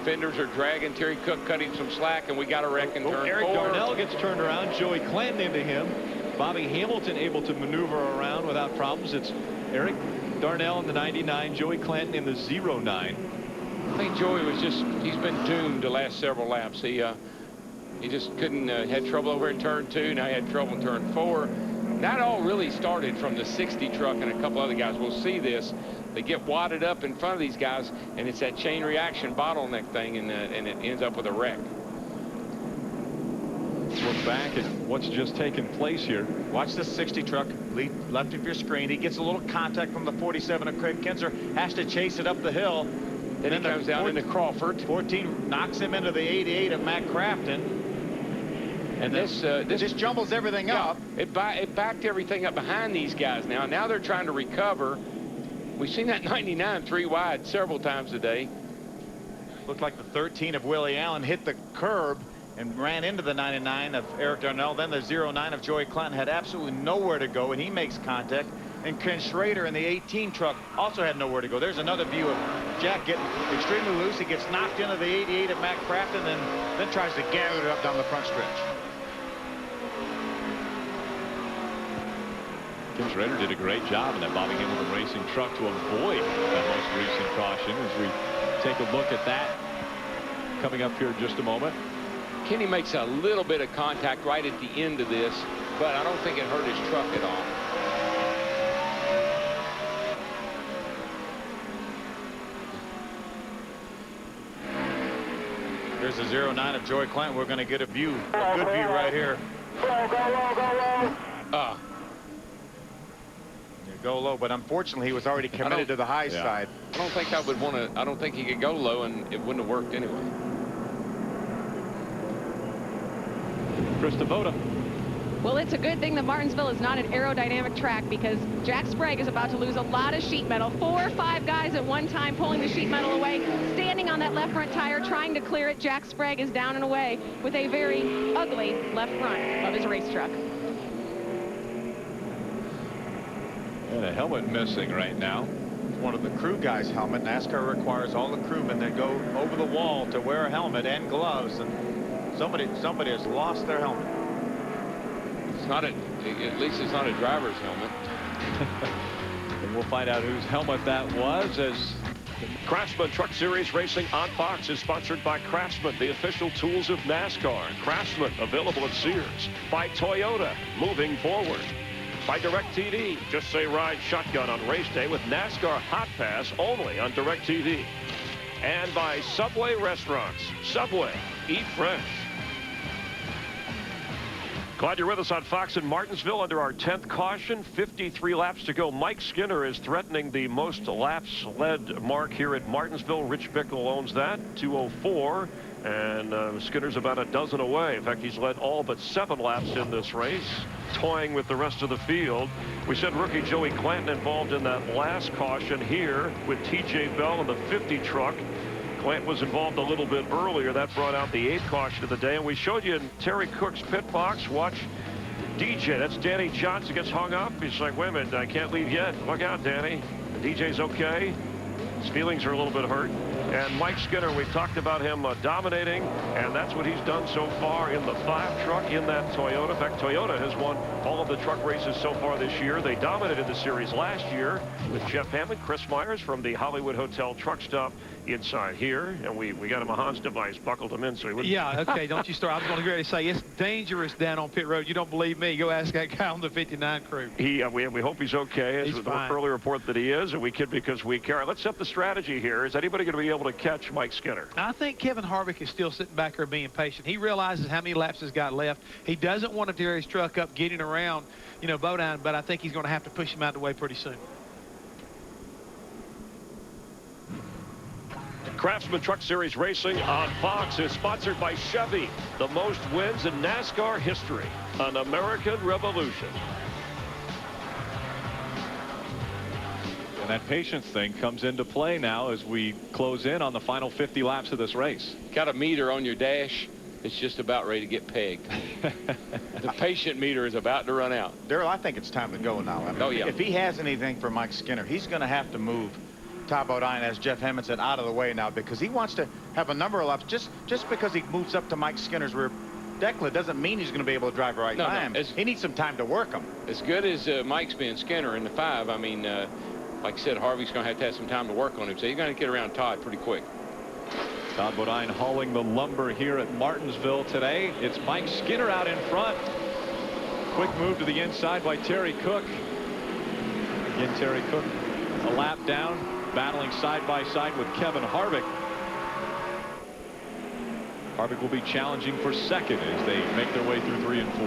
Fenders are dragging. Terry Cook cut him some slack, and we got a wreck in turn 4. Eric Darnell gets turned around. Joey Clanton into him. Bobby Hamilton able to maneuver around without problems. It's Eric Darnell in the 99, Joey Clanton in the 09. I think Joey was he's been doomed the last several laps. He just couldn't, had trouble over in turn 2. Now he had trouble in turn 4. That all really started from the 60 truck and a couple other guys. We'll see this. They get wadded up in front of these guys, and it's that chain reaction bottleneck thing, and it ends up with a wreck. Let's look back at what's just taken place here. Watch the 60 truck, left of your screen. He gets a little contact from the 47 of Craig Kinzer, has to chase it up the hill. Then he comes down into Crawford. 14 knocks him into the 88 of Matt Crafton. And this just jumbles everything up. It backed everything up behind these guys now. Now they're trying to recover. We've seen that 99 3 wide several times today. Looked like the 13 of Willie Allen hit the curb and ran into the 99 of Eric Darnell. Then the 09 of Joey Clanton had absolutely nowhere to go, and he makes contact. And Ken Schrader in the 18 truck also had nowhere to go. There's another view of Jack getting extremely loose. He gets knocked into the 88 of Matt Crafton and then tries to gather it up down the front stretch. Tim Schrader did a great job in that Bobby Hamilton Racing truck to avoid that most recent caution. As we take a look at that coming up here in just a moment. Kenny makes a little bit of contact right at the end of this, but I don't think it hurt his truck at all. Here's the 09 of Joey Clanton. We're going to get a good view right here. Go low. Go low, but unfortunately he was already committed to the high side. I don't think I would want to. I don't think he could go low, and it wouldn't have worked anyway. Chris DeVota. Well, it's a good thing that Martinsville is not an aerodynamic track, because Jack Sprague is about to lose a lot of sheet metal. 4 or 5 guys at one time pulling the sheet metal away, standing on that left front tire, trying to clear it. Jack Sprague is down and away with a very ugly left front of his race truck. And a helmet missing right now. One of the crew guys' helmet. NASCAR requires all the crewmen that go over the wall to wear a helmet and gloves, and somebody has lost their helmet. It's not at least it's not a driver's helmet. And we'll find out whose helmet that was as Craftsman Truck Series Racing on Fox is sponsored by Craftsman, the official tools of NASCAR. Craftsman, available at Sears. By Toyota, moving forward. By DirecTV, just say ride shotgun on race day with NASCAR Hot Pass only on DirecTV. And by Subway Restaurants. Subway, eat fresh. Glad you're with us on Fox in Martinsville under our 10th caution. 53 laps to go. Mike Skinner is threatening the most laps led mark here at Martinsville. Rich Bickle owns that, 2:04. And Skinner's about a dozen away. In fact, he's led all but 7 laps in this race, toying with the rest of the field. We said rookie Joey Clanton involved in that last caution here with TJ Bell in the 50 truck. Clanton was involved a little bit earlier. That brought out the 8th caution of the day. And we showed you in Terry Cook's pit box. Watch DJ. That's Danny Johnson gets hung up. He's like, wait a minute, I can't leave yet. Look out, Danny. DJ's okay. His feelings are a little bit hurt. And Mike Skinner, we talked about him dominating, and that's what he's done so far in the 5 truck in that Toyota. In fact, Toyota has won all of the truck races so far this year. They dominated the series last year with Jeff Hammond, Chris Myers from the Hollywood Hotel truck stop inside here. And we got him a Hans device, buckled him in so he wouldn't. Yeah, okay, don't you start. I was going to go to say it's dangerous down on pit road. You don't believe me, go ask that guy on the 59 crew. We hope he's okay. As He's with fine. the early report that he is, and we kid because we care. Let's set the strategy here. Is anybody going to be able to catch Mike Skinner? I think Kevin Harvick is still sitting back there being patient. He realizes how many laps he's got left. He doesn't want to tear his truck up getting around, Bodine, but I think he's going to have to push him out of the way pretty soon. Craftsman Truck Series Racing on Fox is sponsored by Chevy, the most wins in NASCAR history, an American revolution. And that patience thing comes into play now as we close in on the final 50 laps of this race. Got a meter on your dash. It's just about ready to get pegged. The patient meter is about to run out. Daryl, I think it's time to go now. I mean, Oh, yeah. If he has anything for Mike Skinner, he's going to have to move Ty Bodine, as Jeff Hammond said, out of the way now, because he wants to have a number of laps. Just because he moves up to Mike Skinner's rear deck doesn't mean he's going to be able to drive right by him. He needs some time to work him. As good as Mike's been, Skinner in the 5, I mean, like I said, Harvey's going to have some time to work on him, so you're going to get around Todd pretty quick. Todd Bodine hauling the lumber here at Martinsville today. It's Mike Skinner out in front. Quick move to the inside by Terry Cook. Again, Terry Cook a lap down, battling side by side with Kevin Harvick. Harvick will be challenging for second as they make their way through 3 and 4.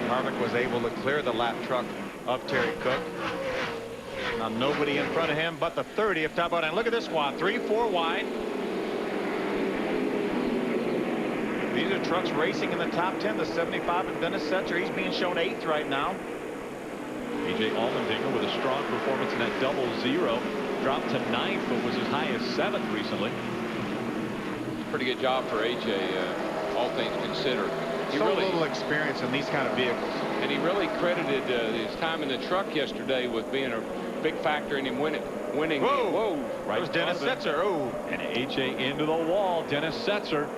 Harvick was able to clear the lap truck of Terry Cook. Now nobody in front of him but the 30 of Ty Bodine. Look at this one, 3-4 wide. These are trucks racing in the top 10. The 75 of Dennis Setzer. He's being shown 8th right now. A.J. Allmendinger with a strong performance in that 00. Dropped to 9th, but was as high as 7th recently. Pretty good job for A.J., all things considered. He So really, little experience in these kind of vehicles. and he really credited his time in the truck yesterday with being a big factor in him winning. Whoa! Right That was Dennis Setzer. Oh. And A.J. into the wall. Dennis Setzer.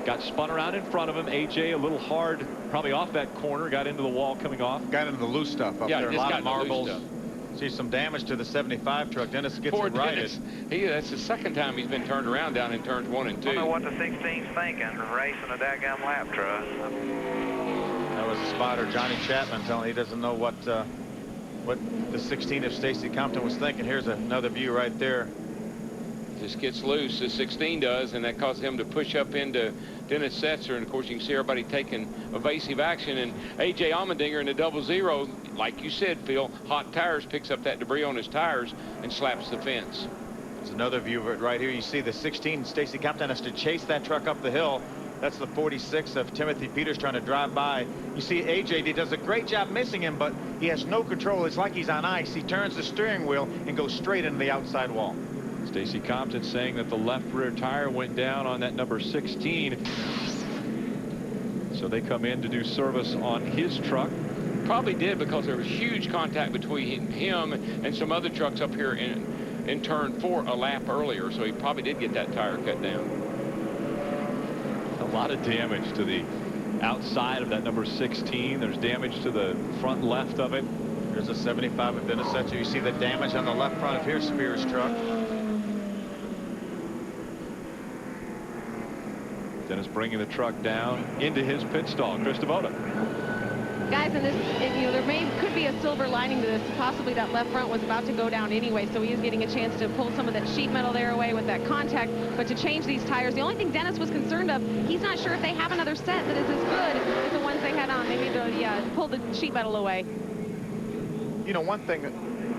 got spun around in front of him. AJ a little hard, probably off that corner, got into the wall coming off. Got into the loose stuff up there. A lot of marbles. See some damage to the 75 truck. Dennis gets it righted. That's the second time he's been turned around down in turns 1 and 2. I don't know what the 16's thinking, racing a daggum lap truck. That was the spotter, Johnny Chapman, telling he doesn't know what the 16 of Stacy Compton was thinking. Here's another view right there. Just gets loose, the 16 does, and that caused him to push up into Dennis Setzer. And of course you can see everybody taking evasive action, and AJ Allmendinger in the 00, like you said, Phil, hot tires, picks up that debris on his tires and slaps the fence. There's another view of it right here. You see the 16 Stacy Compton has to chase that truck up the hill. That's the 46 of Timothy Peters trying to drive by. You see AJ, he does a great job missing him, but he has no control. It's like he's on ice. He turns the steering wheel and goes straight into the outside wall. Stacy Compton saying that the left rear tire went down on that number 16. So they come in to do service on his truck. Probably did, because there was huge contact between him and some other trucks up here in turn 4 a lap earlier. So he probably did get that tire cut down. A lot of damage to the outside of that number 16. There's damage to the front left of it. There's a 75 of Dennis Setzer. You see the damage on the left front of here's Spears' truck. Dennis bringing the truck down into his pit stall. Chris Devoto. Guys, and there could be a silver lining to this. Possibly that left front was about to go down anyway, so he is getting a chance to pull some of that sheet metal there away with that contact. But to change these tires, the only thing Dennis was concerned of, he's not sure if they have another set that is as good as the ones they had on. They need to pull the sheet metal away. You know, one thing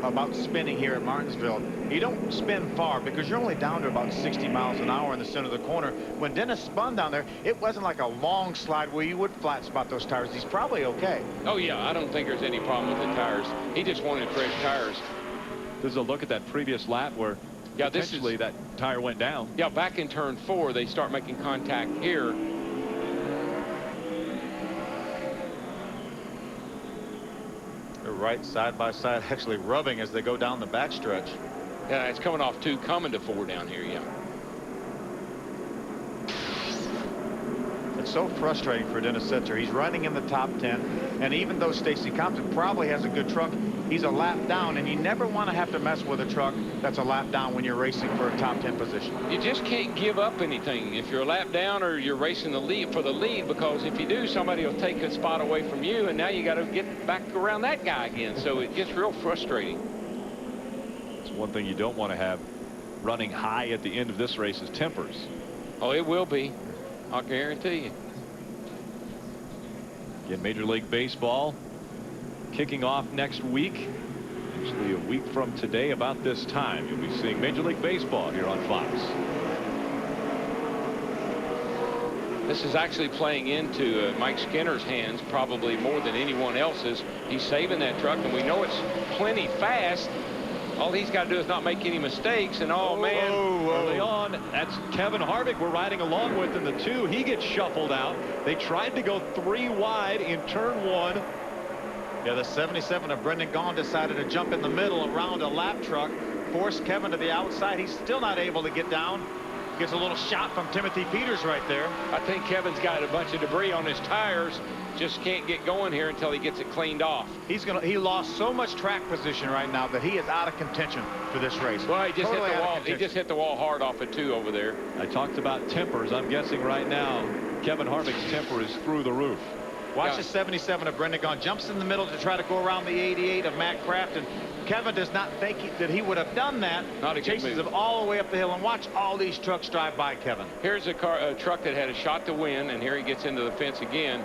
about spinning here at Martinsville, you don't spin far because you're only down to about 60 miles an hour in the center of the corner. When Dennis spun down there, it wasn't like a long slide where you would flat spot those tires. He's probably okay. Oh yeah, I don't think there's any problem with the tires. He just wanted fresh tires. This is a look at that previous lap where potentially that tire went down. Yeah, back in turn 4 they start making contact here. They're right side by side, actually rubbing as they go down the backstretch. Yeah, it's coming off 2, coming to 4 down here. Yeah. It's so frustrating for Dennis Setzer. He's running in the top 10, and even though Stacy Compton probably has a good truck, he's a lap down, and you never want to have to mess with a truck that's a lap down when you're racing for a top 10 position. You just can't give up anything if you're a lap down or you're racing the lead for the lead, because if you do, somebody will take a spot away from you, and now you got to get back around that guy again. So it gets real frustrating. It's one thing you don't want to have running high at the end of this race is tempers. Oh, it will be. I'll guarantee you. Again, Major League Baseball kicking off next week. Actually, a week from today, about this time, you'll be seeing Major League Baseball here on Fox. This is actually playing into Mike Skinner's hands probably more than anyone else's. He's saving that truck, and we know it's plenty fast. All he's got to do is not make any mistakes, and man, early on, that's Kevin Harvick we're riding along with in the 2. He gets shuffled out. They tried to go 3 wide in turn 1. Yeah, the 77 of Brendan Gaughan decided to jump in the middle around a lap truck, force Kevin to the outside. He's still not able to get down. Gets a little shot from Timothy Peters right there. I think Kevin's got a bunch of debris on his tires. Just can't get going here until he gets it cleaned off. He lost so much track position right now that he is out of contention for this race. Well, he just hit the wall. He just hit the wall hard off a 2 over there. I talked about tempers. I'm guessing right now Kevin Harvick's temper is through the roof. Watch the 77 of Brendan Gaughan. Jumps in the middle to try to go around the 88 of Matt Craftsman. Kevin does not think that he would have done that. Not a good Chases move. him all the way up the hill, and watch all these trucks drive by Kevin. Here's a truck that had a shot to win, and here he gets into the fence again.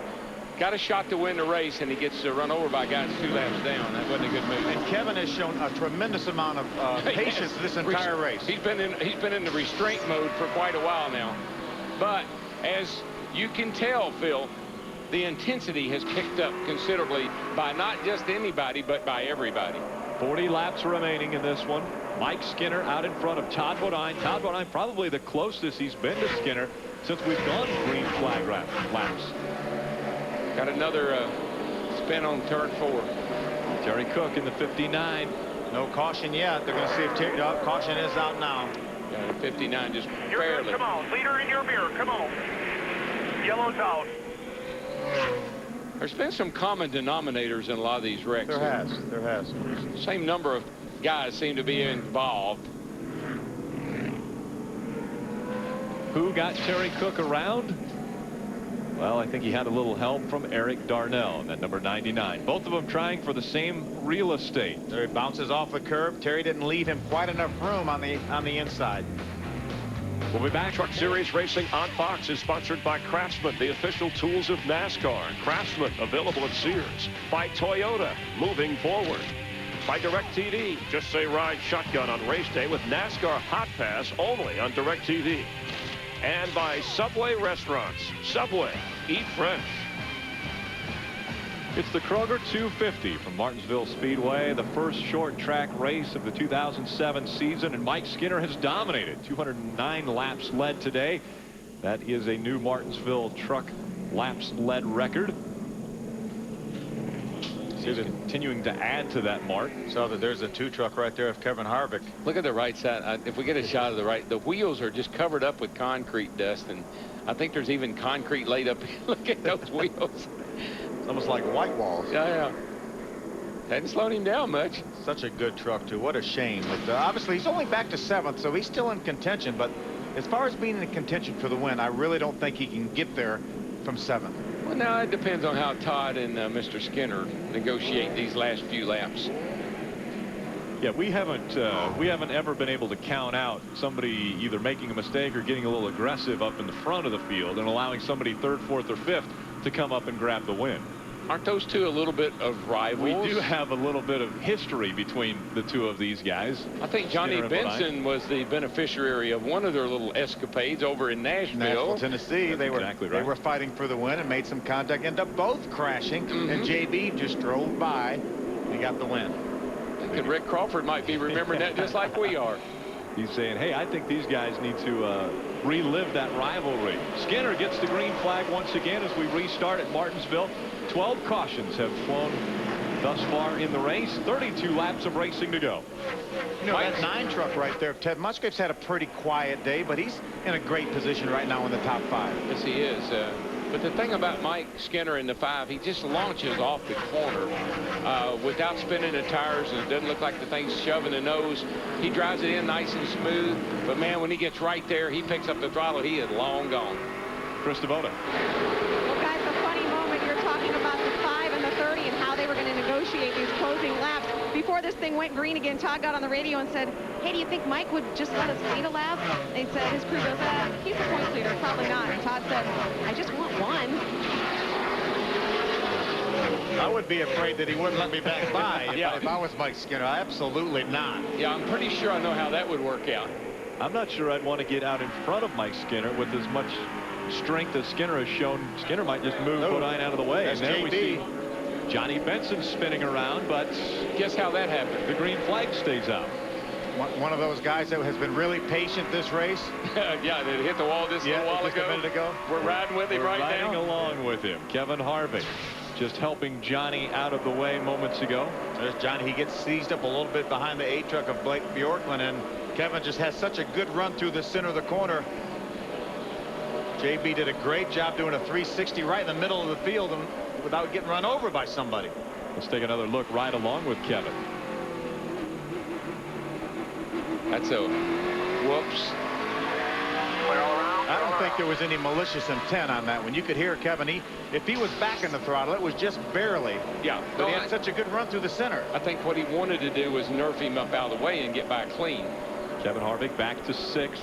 Got a shot to win the race, and he gets run over by a guy that's 2 laps down. That wasn't a good move. And Kevin has shown a tremendous amount of patience this entire race. He's been in the restraint mode for quite a while now. But as you can tell, Phil, the intensity has picked up considerably by not just anybody, but by everybody. 40 laps remaining in this one. Mike Skinner out in front of Todd Bodine. Todd Bodine probably the closest he's been to Skinner since we've gone green flag laps. Got another spin on turn 4. Terry Cook in the 59. No caution yet. They're going to see if caution is out now. Yeah, the 59 just You're barely. good. Come on, leader in your mirror. Come on. Yellow's out. There's been some common denominators in a lot of these wrecks. There has. Same number of guys seem to be involved. Who got Terry Cook around? Well, I think he had a little help from Eric Darnell, that number 99. Both of them trying for the same real estate. There he bounces off the curb. Terry didn't leave him quite enough room on the inside. We'll be back. Truck Series Racing on Fox is sponsored by Craftsman, the official tools of NASCAR. Craftsman, available at Sears. By Toyota, moving forward. By DirecTV, just say ride shotgun on race day with NASCAR Hot Pass only on DirecTV. And by Subway Restaurants. Subway, eat fresh. It's the Kroger 250 from Martinsville Speedway, the first short track race of the 2007 season, and Mike Skinner has dominated. 209 laps led today. That is a new Martinsville truck laps led record. He's continuing to add to that mark. So that there's a 2 truck right there of Kevin Harvick. Look at the right side. If we get a shot of the right, the wheels are just covered up with concrete dust, and I think there's even concrete laid up. Look at those wheels. It's almost like white walls. Yeah. Hadn't slowed him down much. Such a good truck, too. What a shame. But obviously, he's only back to 7th, so he's still in contention. But as far as being in contention for the win, I really don't think he can get there from 7th. Well, now it depends on how Todd and Mr. Skinner negotiate these last few laps. Yeah, we haven't ever been able to count out somebody either making a mistake or getting a little aggressive up in the front of the field and allowing somebody 3rd, 4th, or 5th to come up and grab the win. Aren't those two a little bit of rivals? We do have a little bit of history between the two of these guys. I think Johnny Benson was the beneficiary of one of their little escapades over in Nashville, Tennessee. They were fighting for the win and made some contact, ended up both crashing, and JB just drove by and got the win. And Rick Crawford might be remembering that just like we are. He's saying, hey, I think these guys need to relive that rivalry. Skinner gets the green flag once again as we restart at Martinsville. 12 cautions have flown thus far in the race. 32 laps of racing to go. You know, that 9 truck right there, Ted Musgrave's had a pretty quiet day, but he's in a great position right now in the top 5. Yes, he is. But the thing about Mike Skinner in the 5, he just launches off the corner without spinning the tires, and it doesn't look like the thing's shoving the nose. He drives it in nice and smooth, but man, when he gets right there, he picks up the throttle. He is long gone. Chris DeVota. Well, guys, the funny moment, you're talking about the 5 and the 30 and how they were going to negotiate these closing laps. Before this thing went green again, Todd got on the radio and said, hey, do you think Mike would just let us lead a lap? They said, his crew goes, he's the points leader. Probably not. And Todd said, I just want one. I would be afraid that he wouldn't let me back by if I was Mike Skinner. Absolutely not. Yeah, I'm pretty sure I know how that would work out. I'm not sure I'd want to get out in front of Mike Skinner with as much strength as Skinner has shown. Skinner might just move Bodine out of the way. That's and then JB. we see Johnny Benson spinning around, but guess how that happened? The green flag stays out. One of those guys that has been really patient this race. Yeah, they hit the wall just a little while ago. A minute ago. We're riding with him right now. Riding along with him. Kevin Harvick just helping Johnny out of the way moments ago. There's Johnny. He gets seized up a little bit behind the 8 truck of Blake Bjorklund, and Kevin just has such a good run through the center of the corner. JB did a great job doing a 360 right in the middle of the field and without getting run over by somebody. Let's take another look right along with Kevin. That's a whoops. I don't think there was any malicious intent on that one. You could hear Kevin. If he was back in the throttle, it was just barely. Yeah. But he had such a good run through the center. I think what he wanted to do was nerf him up out of the way and get back clean. Kevin Harvick back to 6th.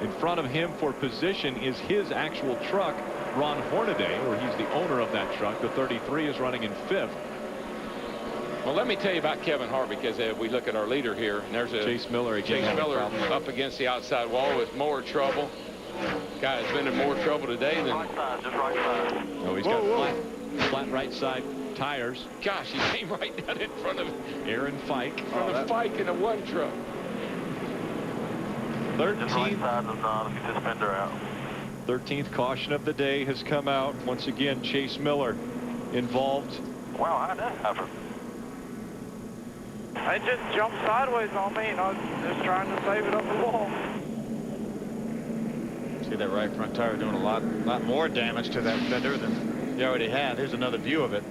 In front of him for position is his actual truck, Ron Hornaday, or he's the owner of that truck. The 33 is running in 5th. Well, let me tell you about Kevin Harvick as we look at our leader here. And there's Chase Miller again. Chase Miller up against the outside wall with more trouble. Guy has been in more trouble today than. Oh, he's got flat right side tires. Gosh, he came right down in front of Aaron Fike. In front of Fike in a 1 truck. 13th caution of the day has come out. Once again, Chase Miller involved. Wow, how did that happen? They just jumped sideways on me, and I was just trying to save it up the wall. See that right front tire doing a lot more damage to that fender than he already had. Here's another view of it.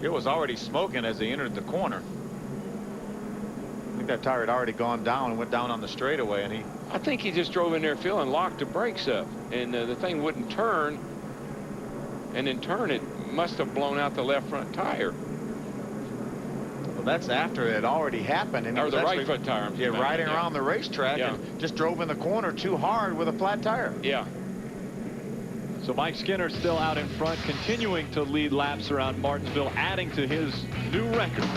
It was already smoking as they entered the corner. I think that tire had already gone down and went down on the straightaway, and I think he just drove in there feeling locked the brakes up, and the thing wouldn't turn, and in turn it must have blown out the left front tire. Well, that's after it had already happened. And or the right front tire. Yeah, riding around the racetrack and just drove in the corner too hard with a flat tire. Yeah. So Mike Skinner still out in front, continuing to lead laps around Martinsville, adding to his new record.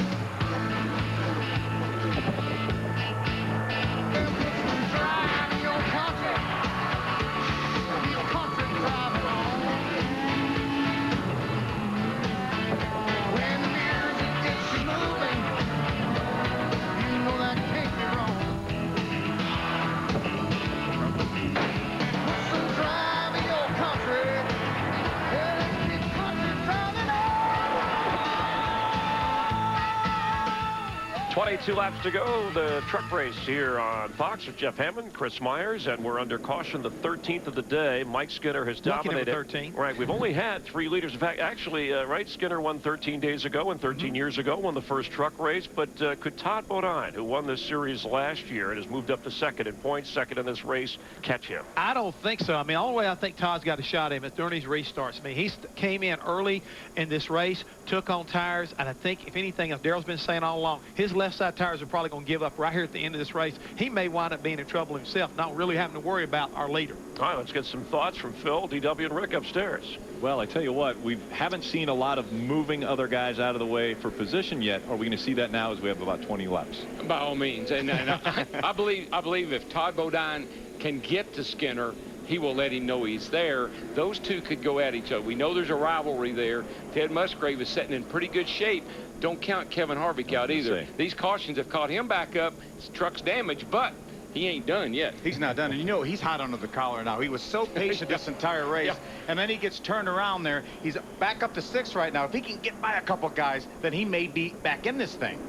Two laps to go. The truck race here on Fox with Jeff Hammond, Chris Myers, and we're under caution, the 13th of the day. Mike Skinner has dominated. 13. Right. We've only had 3 leaders. In fact, actually, right, Skinner won 13 days ago and 13 years ago, won the first truck race. But could Todd Bodine, who won this series last year and has moved up to second in points, second in this race, catch him? I don't think so. I mean, all the way I think Todd's got a shot at him is during these restarts. I mean, he came in early in this race, took on tires, and I think, if anything, as Daryl's been saying all along, his left side tires are probably going to give up right here at the end of this race. He may wind up being in trouble himself, not really having to worry about our leader. All right, let's get some thoughts from Phil, DW, and Rick upstairs. Well, I tell you what, we haven't seen a lot of moving other guys out of the way for position yet. Are we going to see that now as we have about 20 laps? By all means. And I believe if Todd Bodine can get to Skinner, he will let him know he's there. Those two could go at each other. We know there's a rivalry there. Ted Musgrave is sitting in pretty good shape. Don't count Kevin Harvick out either. These cautions have caught him back up. His truck's damaged, but he ain't done yet. He's not done. And you know, he's hot under the collar now. He was so patient this entire race, and then he gets turned around there. He's back up to 6th right now. If he can get by a couple guys, then he may be back in this thing.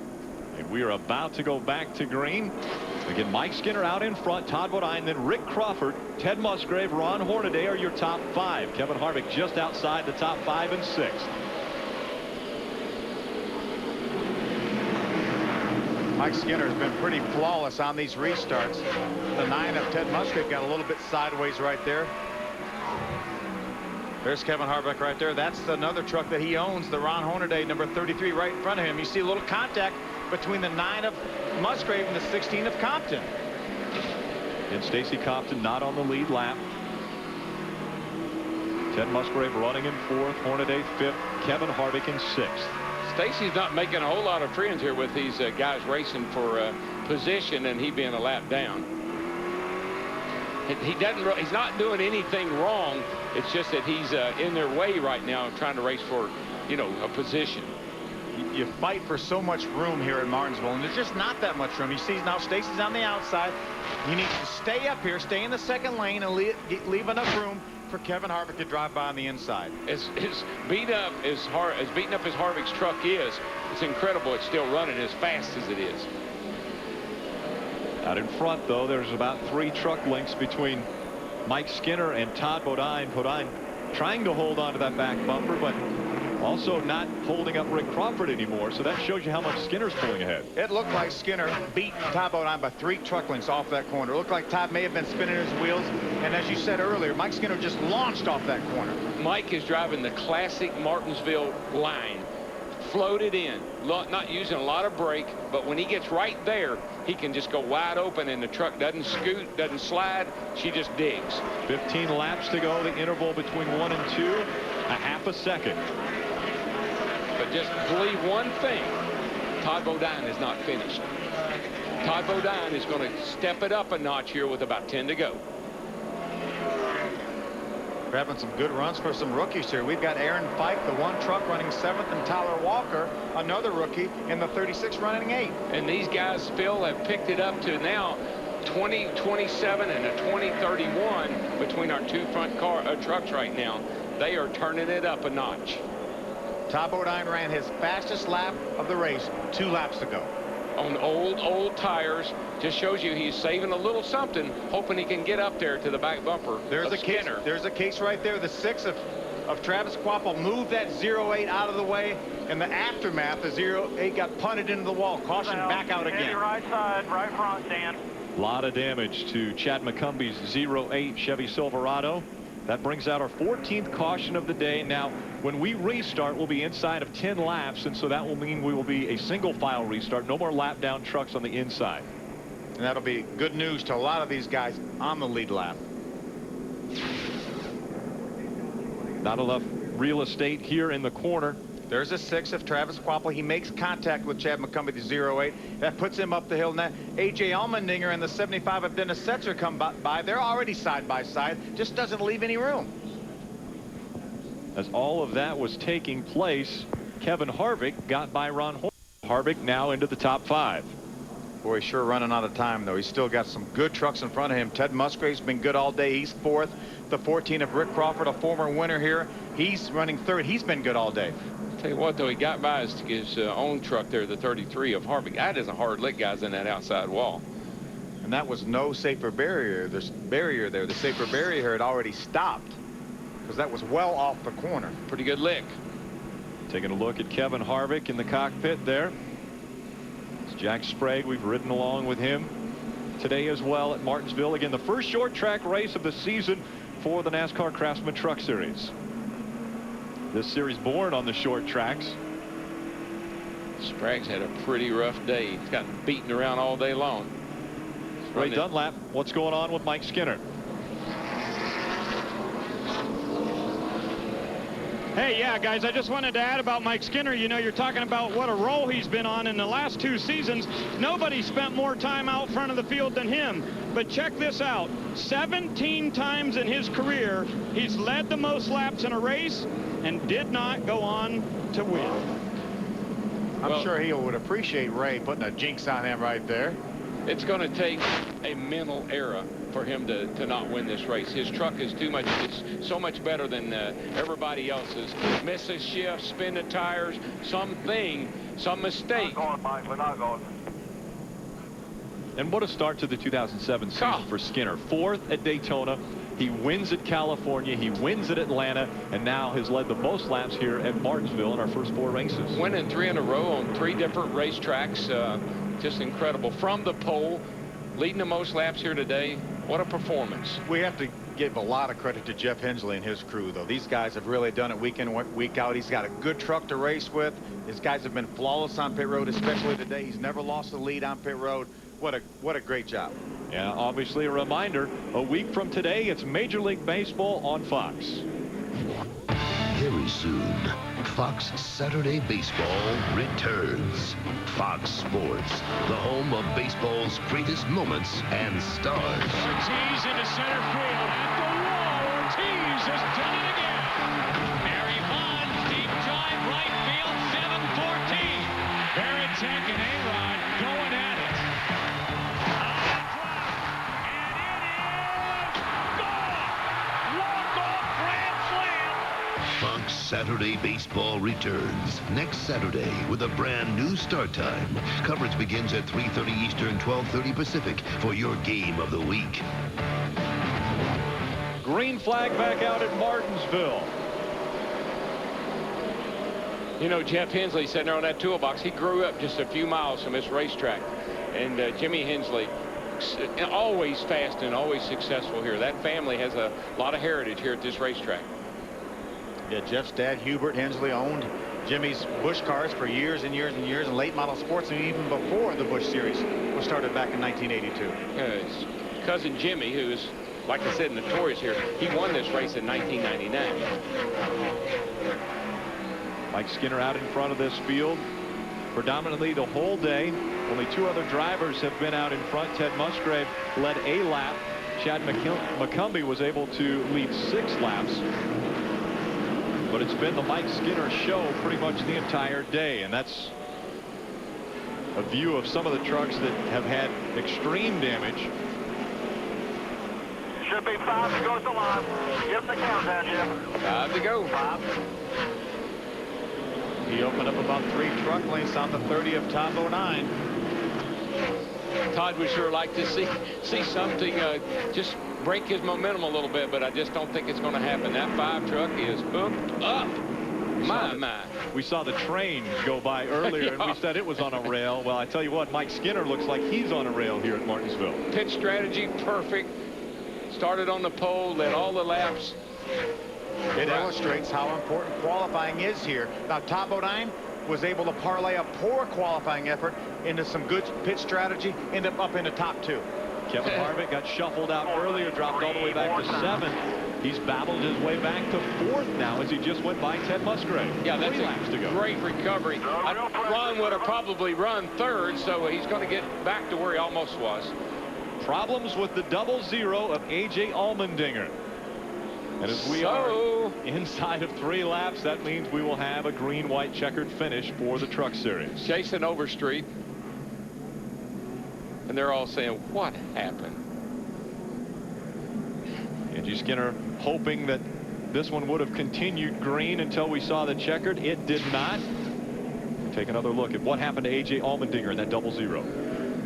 And we are about to go back to green. Again, Mike Skinner out in front, Todd Bodine, then Rick Crawford, Ted Musgrave, Ron Hornaday are your top 5. Kevin Harvick just outside the top 5 and 6. Mike Skinner has been pretty flawless on these restarts. The 9 of Ted Musgrave got a little bit sideways right there. There's Kevin Harvick right there. That's another truck that he owns, the Ron Hornaday, number 33, right in front of him. You see a little contact between the 9 of Musgrave and the 16 of Compton. And Stacy Compton not on the lead lap. Ted Musgrave running in 4th, Hornaday 5th, Kevin Harvick in 6th. Stacy's not making a whole lot of friends here with these guys racing for position and he being a lap down. He's not doing anything wrong. It's just that he's in their way right now trying to race for, you know, a position. You fight for so much room here at Martinsville, and there's just not that much room. You see now Stacy's on the outside. He needs to stay up here, stay in the 2nd lane, and leave enough room for Kevin Harvick to drive by on the inside. As beaten up as Harvick's truck is, it's incredible it's still running as fast as it is. Out in front, though, there's about 3 truck lengths between Mike Skinner and Todd Bodine. Bodine trying to hold on to that back bumper, but also not holding up Rick Crawford anymore. So that shows you how much Skinner's pulling ahead. It looked like Skinner beat Todd Bodine by 3 truck lengths off that corner. It looked like Todd may have been spinning his wheels. And as you said earlier, Mike Skinner just launched off that corner. Mike is driving the classic Martinsville line. Floated in, not using a lot of brake, but when he gets right there, he can just go wide open and the truck doesn't scoot, doesn't slide. She just digs. 15 laps to go. The interval between 1 and 2, a half a second. But just believe one thing, Todd Bodine is not finished. Todd Bodine is going to step it up a notch here with about 10 to go. We're having some good runs for some rookies here. We've got Aaron Fike, the 1 truck, running 7th, and Tyler Walker, another rookie, in the 36 running 8th. And these guys, Phil, have picked it up to now 20-27 and a 20-31 between our 2 front trucks right now. They are turning it up a notch. Todd Bodine ran his fastest lap of the race 2 laps ago. on old tires. Just shows you he's saving a little something, hoping he can get up there to the back bumper. There's a case. There's a case right there. The 6 of Travis Quapple moved that 08 out of the way. In the aftermath, the 08 got punted into the wall. Caution, back out again. Heavy right side, right front, Dan. A lot of damage to Chad McCumbie's 08 Chevy Silverado. That brings out our 14th caution of the day. Now, when we restart, we'll be inside of 10 laps, and so that will mean we will be a single file restart. No more lap down trucks on the inside. And that'll be good news to a lot of these guys on the lead lap. Not enough real estate here in the corner. There's a 6 of Travis Quapple. He makes contact with Chad McCumbie, the 08. That puts him up the hill. Now, A.J. Allmendinger and the 75 of Dennis Setzer come by. They're already side by side. Just doesn't leave any room. As all of that was taking place, Kevin Harvick got by Ron Hoy. Harvick now into the top 5. Boy, he's sure running out of time, though. He's still got some good trucks in front of him. Ted Musgrave's been good all day. He's 4th. The 14 of Rick Crawford, a former winner here. He's running 3rd. He's been good all day. Tell you what, though, he got by his own truck there, the 33 of Harvick. That is a hard lick, guys, in that outside wall. And that was no safer barrier. There's barrier there. The safer barrier had already stopped because that was well off the corner. Pretty good lick. Taking a look at Kevin Harvick in the cockpit there. It's Jack Sprague. We've ridden along with him today as well at Martinsville. Again, the first short track race of the season for the NASCAR Craftsman Truck Series. This series born on the short tracks. Sprague's had a pretty rough day. He's gotten beaten around all day long. Ray Dunlap, what's going on with Mike Skinner? Hey, yeah, guys, I just wanted to add about Mike Skinner. You know, you're talking about what a role he's been on in the last 2 seasons. Nobody spent more time out front of the field than him. But check this out. 17 times in his career, he's led the most laps in a race and did not go on to win. I'm sure he would appreciate Ray putting a jinx on him right there. It's going to take a mental error for him to not win this race. His truck is too much. It's so much better than everybody else's. Miss a shift, spin the tires, something, some mistake. We're not going, Mike. We're not going. And what a start to the 2007 season for Skinner. 4th at Daytona. He wins at California. He wins at Atlanta. And now has led the most laps here at Martinsville in our first 4 races. Winning 3 in a row on 3 different racetracks. Just incredible. From the pole, leading the most laps here today. What a performance. We have to give a lot of credit to Jeff Hensley and his crew, though. These guys have really done it week in, week out. He's got a good truck to race with. His guys have been flawless on pit road, especially today. He's never lost the lead on pit road. What a great job. Yeah, obviously a reminder, a week from today, it's Major League Baseball on Fox. Very soon, Fox Saturday Baseball returns. Fox Sports, the home of baseball's greatest moments and stars. Ortiz into center field. At the wall, Ortiz has done it again. Barry Bonds, deep drive, right field, 7-14. Varitek and A-Rod going at it. Fox Saturday Baseball returns next Saturday with a brand new start time. Coverage begins at 3:30 Eastern, 12:30 Pacific for your game of the week. Green flag back out at Martinsville. You know, Jeff Hensley sitting there on that toolbox. He grew up just a few miles from this racetrack. And Jimmy Hensley, always fast and always successful here. That family has a lot of heritage here at this racetrack. Yeah, Jeff's dad, Hubert Hensley, owned Jimmy's Busch cars for years and years and years, and late model sports, and even before the Busch series was started back in 1982. His cousin Jimmy, who is, like I said, notorious here, he won this race in 1999. Mike Skinner out in front of this field predominantly the whole day. Only 2 other drivers have been out in front. Ted Musgrave led a lap. Chad McCumbie was able to lead 6 laps. But it's been the Mike Skinner show pretty much the entire day, and that's a view of some of the trucks that have had extreme damage. Should be 5 to go to the line. Give the countdown, Jim. 5 to go. 5. He opened up about 3 truck lengths on the 30 of Tombo 9. Todd would sure like to see something just break his momentum a little bit, but I just don't think it's going to happen. That 5 truck is hooked up. My. We saw the train go by earlier, and we said it was on a rail. Well, I tell you what, Mike Skinner looks like he's on a rail here at Martinsville. Pit strategy, perfect. Started on the pole, led all the laps. It illustrates how important qualifying is here. Now, Todd Bodine was able to parlay a poor qualifying effort into some good pit strategy, end up in the top 2. Kevin Harvick got shuffled out earlier, dropped all the way back to 7th. He's battled his way back to 4th now as he just went by Ted Musgrave. Yeah, that's 3 laps to go. Great recovery. Ron would have probably run 3rd, so he's going to get back to where he almost was. Problems with the 00 of A.J. Allmendinger. And as we are inside of 3 laps, that means we will have a green-white checkered finish for the Truck Series. Jason Overstreet. And they're all saying, what happened? Angie Skinner hoping that this one would have continued green until we saw the checkered. It did not. Take another look at what happened to A.J. Allmendinger in that 00.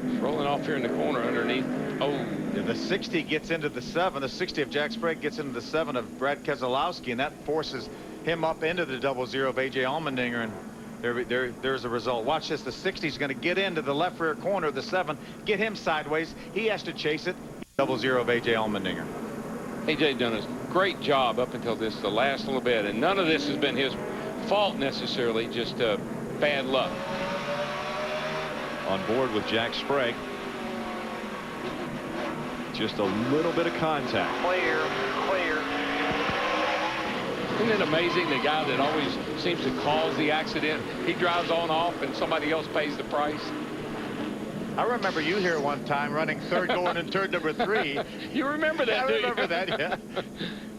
It's rolling off here in the corner underneath. Oh. The 60 gets into the 7. The 60 of Jack Sprague gets into the 7 of Brad Keselowski, and that forces him up into the 00 of A.J. Allmendinger, and there's a result. Watch this. The 60 is going to get into the left rear corner of the 7, get him sideways. He has to chase it. 00 of A.J. Allmendinger. A.J. done a great job up until the last little bit, and none of this has been his fault necessarily, just bad luck. On board with Jack Sprague. Just a little bit of contact. Clear. Isn't it amazing, the guy that always seems to cause the accident, he drives on off and somebody else pays the price? I remember you here one time running 3rd going in turn number 3. You remember that, I remember that, yeah.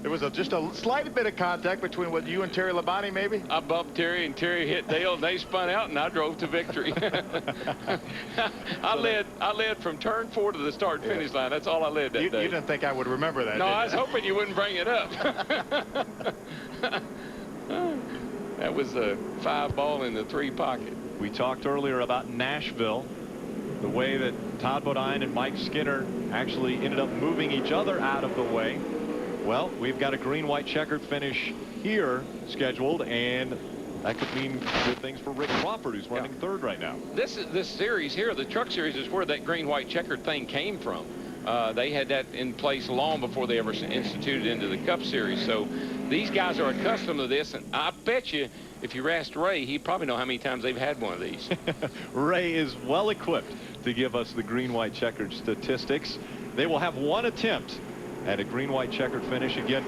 There was just a slight bit of contact between what you and Terry Labonte, maybe? I bumped Terry, and Terry hit Dale, and they spun out, and I drove to victory. I led from turn 4 to the start-finish line. That's all I led that day. You didn't think I would remember that, No, did you? I was hoping you wouldn't bring it up. That was a 5-ball in the 3 pocket. We talked earlier about Nashville, the way that Todd Bodine and Mike Skinner actually ended up moving each other out of the way. Well, we've got a green-white checkered finish here scheduled, and that could mean good things for Rick Crawford, who's running 3rd right now. This series here, the Truck Series, is where that green-white checkered thing came from. They had that in place long before they ever instituted into the Cup Series. So these guys are accustomed to this, and I bet you if you asked Ray, he'd probably know how many times they've had one of these. Ray is well equipped to give us the green-white checkered statistics. They will have 1 attempt at a green-white checkered finish. Again,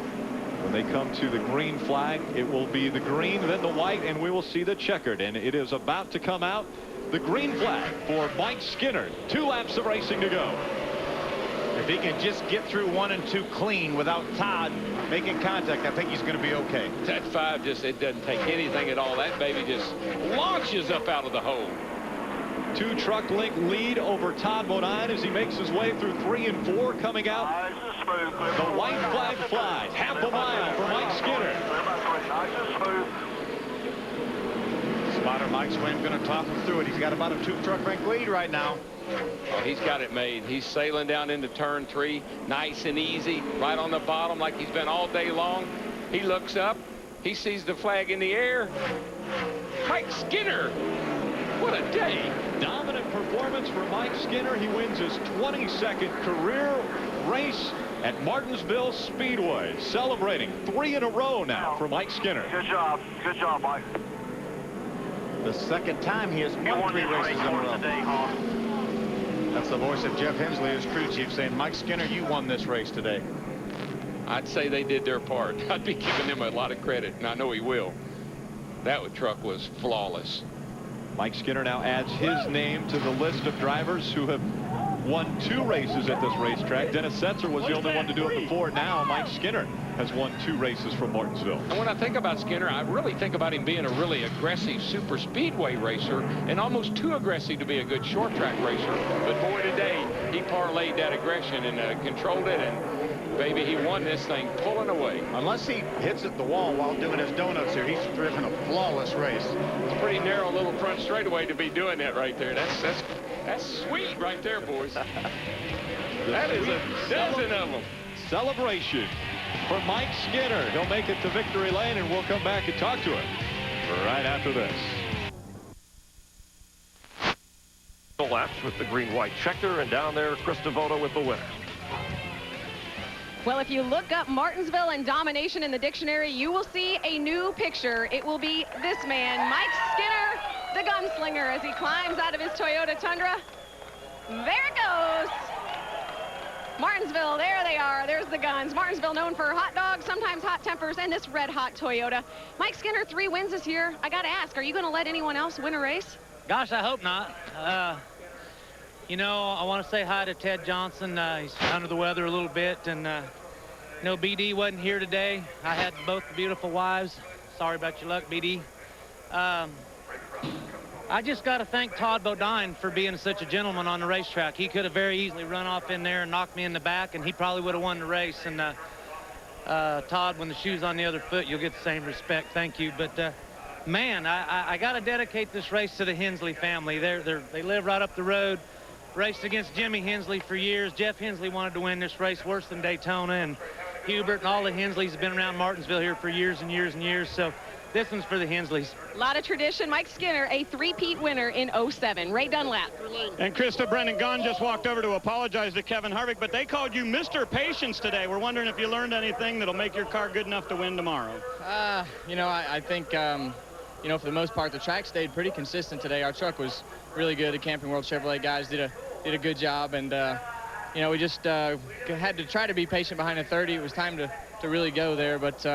when they come to the green flag, it will be the green, then the white, and we will see the checkered. And it is about to come out. The green flag for Mike Skinner. 2 laps of racing to go. If he can just get through 1 and 2 clean without Todd making contact, I think he's going to be okay. That 5 it doesn't take anything at all. That baby just launches up out of the hole. 2 truck link lead over Todd Bodine as he makes his way through 3 and 4 coming out. The white flag flies. Half a mile for Mike Skinner. Spotter Mike Swain going to top him through it. He's got about a 2 truck rank lead right now. Oh, he's got it made. He's sailing down into turn 3, nice and easy, right on the bottom like he's been all day long. He looks up. He sees the flag in the air. Mike Skinner. What a day. Dominant performance for Mike Skinner. He wins his 22nd career race at Martinsville Speedway. Celebrating 3 in a row now for Mike Skinner. Good job, Mike. The 2nd time he has won 3 races in a row. Today, huh? That's the voice of Jeff Hensley, his crew chief, saying, Mike Skinner, you won this race today. I'd say they did their part. I'd be giving them a lot of credit, and I know he will. That truck was flawless. Mike Skinner now adds his name to the list of drivers who have won 2 races at this racetrack. Dennis Setzer was the only one to do it before. Now Mike Skinner has won 2 races from Martinsville. And when I think about Skinner, I really think about him being a really aggressive super speedway racer and almost too aggressive to be a good short track racer. But boy, today he parlayed that aggression and controlled it, and baby, he won this thing pulling away. Unless he hits at the wall while doing his donuts here, he's driven a flawless race. It's a pretty narrow little front straightaway to be doing that right there. That's That's sweet right there, boys. That is a dozen of them. Celebration for Mike Skinner. He'll make it to victory lane, and we'll come back and talk to him right after this. The laps with the green-white checker, and down there, Chris Devoto with the winner. Well, if you look up Martinsville and domination in the dictionary, you will see a new picture. It will be this man, Mike Skinner, the gunslinger, as he climbs out of his Toyota Tundra. There it goes. Martinsville, there they are. There's the guns. Martinsville known for hot dogs, sometimes hot tempers, and this red-hot Toyota. Mike Skinner, 3 wins this year. I got to ask, are you going to let anyone else win a race? Gosh, I hope not. You know, I want to say hi to Ted Johnson. He's under the weather a little bit, and you know, BD wasn't here today. I had both beautiful wives. Sorry about your luck, BD. I just got to thank Todd Bodine for being such a gentleman on the racetrack. He could have very easily run off in there and knocked me in the back, and he probably would have won the race. And Todd, when the shoe's on the other foot, you'll get the same respect. Thank you. But man, I got to dedicate this race to the Hensley family. They live right up the road. Raced against Jimmy Hensley for years. Jeff Hensley wanted to win this race worse than Daytona, and Hubert and all the Hensleys have been around Martinsville here for years and years and years. So this one's for the Hensleys. A lot of tradition. Mike Skinner, a 3-peat winner in '07. Ray Dunlap. And Krista, Brendan Gaughan just walked over to apologize to Kevin Harvick, but they called you Mr. Patience today. We're wondering if you learned anything that'll make your car good enough to win tomorrow. You know, I think, you know, for the most part, the track stayed pretty consistent today. Our truck was really good. The Camping World Chevrolet guys did a good job, and you know, we just had to try to be patient behind the 30. It was time to really go there, but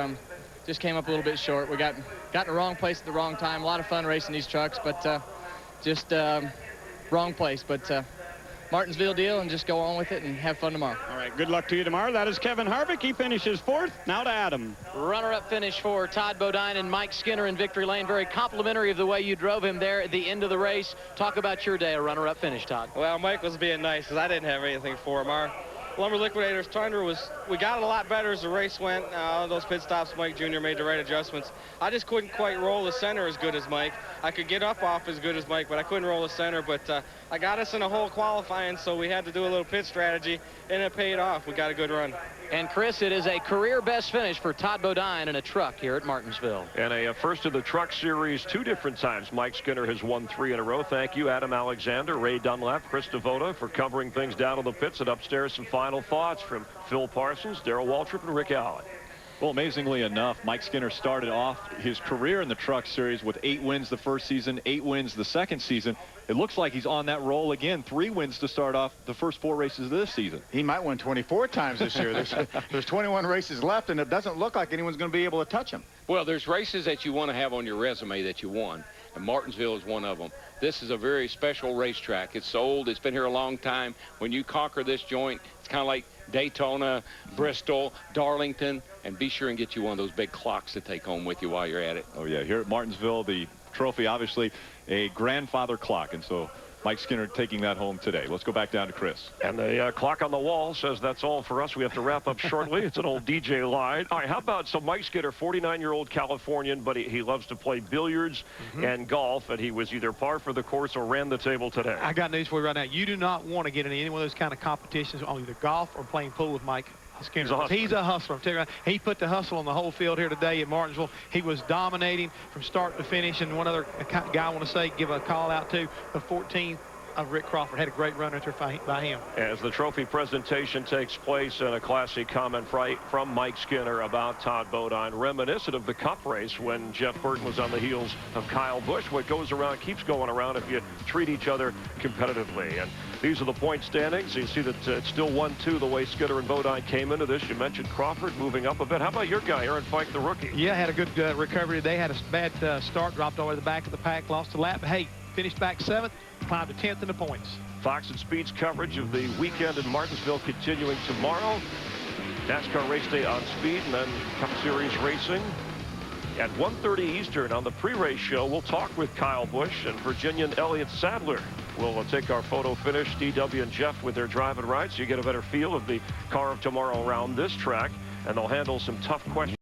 just came up a little bit short. We got in the wrong place at the wrong time. A lot of fun racing these trucks, but just wrong place. But Martinsville deal, and just go on with it and have fun tomorrow. All right, good luck to you tomorrow. That is Kevin Harvick. He finishes 4th. Now to Adam. Runner-up finish for Todd Bodine and Mike Skinner in victory lane. Very complimentary of the way you drove him there at the end of the race. Talk about your day, a runner-up finish, Todd. Well, Mike was being nice because I didn't have anything for him. Our Lumber Liquidators Tundra we got a lot better as the race went. Those pit stops, Mike Jr. made the right adjustments. I just couldn't quite roll the center as good as Mike. I could get up off as good as Mike, but I couldn't roll the center. But I got us in a hole qualifying, so we had to do a little pit strategy, and it paid off. We got a good run. And Chris, it is a career best finish for Todd Bodine in a truck here at Martinsville. And a first of the Truck Series 2 different times. Mike Skinner has won 3 in a row. Thank you, Adam Alexander, Ray Dunlap, Chris Devoto, for covering things down in the pits. And upstairs, some final thoughts from Phil Parsons, Darrell Waltrip, and Rick Allen. Well, amazingly enough, Mike Skinner started off his career in the Truck Series with 8 wins the first season, 8 wins the second season. It looks like he's on that roll again. 3 wins to start off the first 4 races of this season. He might win 24 times this year. There's 21 races left, and it doesn't look like anyone's going to be able to touch him. Well, there's races that you want to have on your resume that you won, and Martinsville is one of them. This is a very special racetrack. It's old. It's been here a long time. When you conquer this joint, it's kind of like Daytona, Bristol, Darlington, and be sure and get you one of those big clocks to take home with you while you're at it. Oh, yeah. Here at Martinsville, the trophy, obviously, a grandfather clock, and so Mike Skinner taking that home today. Let's go back down to Chris. And the clock on the wall says that's all for us. We have to wrap up shortly. It's an old DJ line. All right, how about some Mike Skinner, 49-year-old Californian, but he loves to play billiards and golf, and he was either par for the course or ran the table today. I got news for you right now. You do not want to get in any one of those kind of competitions on either golf or playing pool with Mike Skinner. He's a hustler. I'm telling you, he put the hustle on the whole field here today at Martinsville. He was dominating from start to finish. And one other guy I want to say, give a call out to, the 14th of Rick Crawford. Had a great run there by him. As the trophy presentation takes place, and a classy comment from Mike Skinner about Todd Bodine, reminiscent of the Cup race when Jeff Burton was on the heels of Kyle Busch. What goes around keeps going around if you treat each other competitively. And these are the point standings. You see that it's still 1-2 the way Skinner and Bodine came into this. You mentioned Crawford moving up a bit. How about your guy, Aaron Fike, the rookie? Yeah, had a good recovery today. Had a bad start, dropped all the way to the back of the pack, lost a lap. But hey, finished back 7th, climbed to 10th in the points. Fox and Speed's coverage of the weekend in Martinsville continuing tomorrow. NASCAR race day on Speed, and then Cup Series racing at 1:30 Eastern on the pre-race show. We'll talk with Kyle Busch and Virginian Elliott Sadler. We'll take our photo finish, DW and Jeff with their drive and ride, so you get a better feel of the car of tomorrow around this track, and they'll handle some tough questions.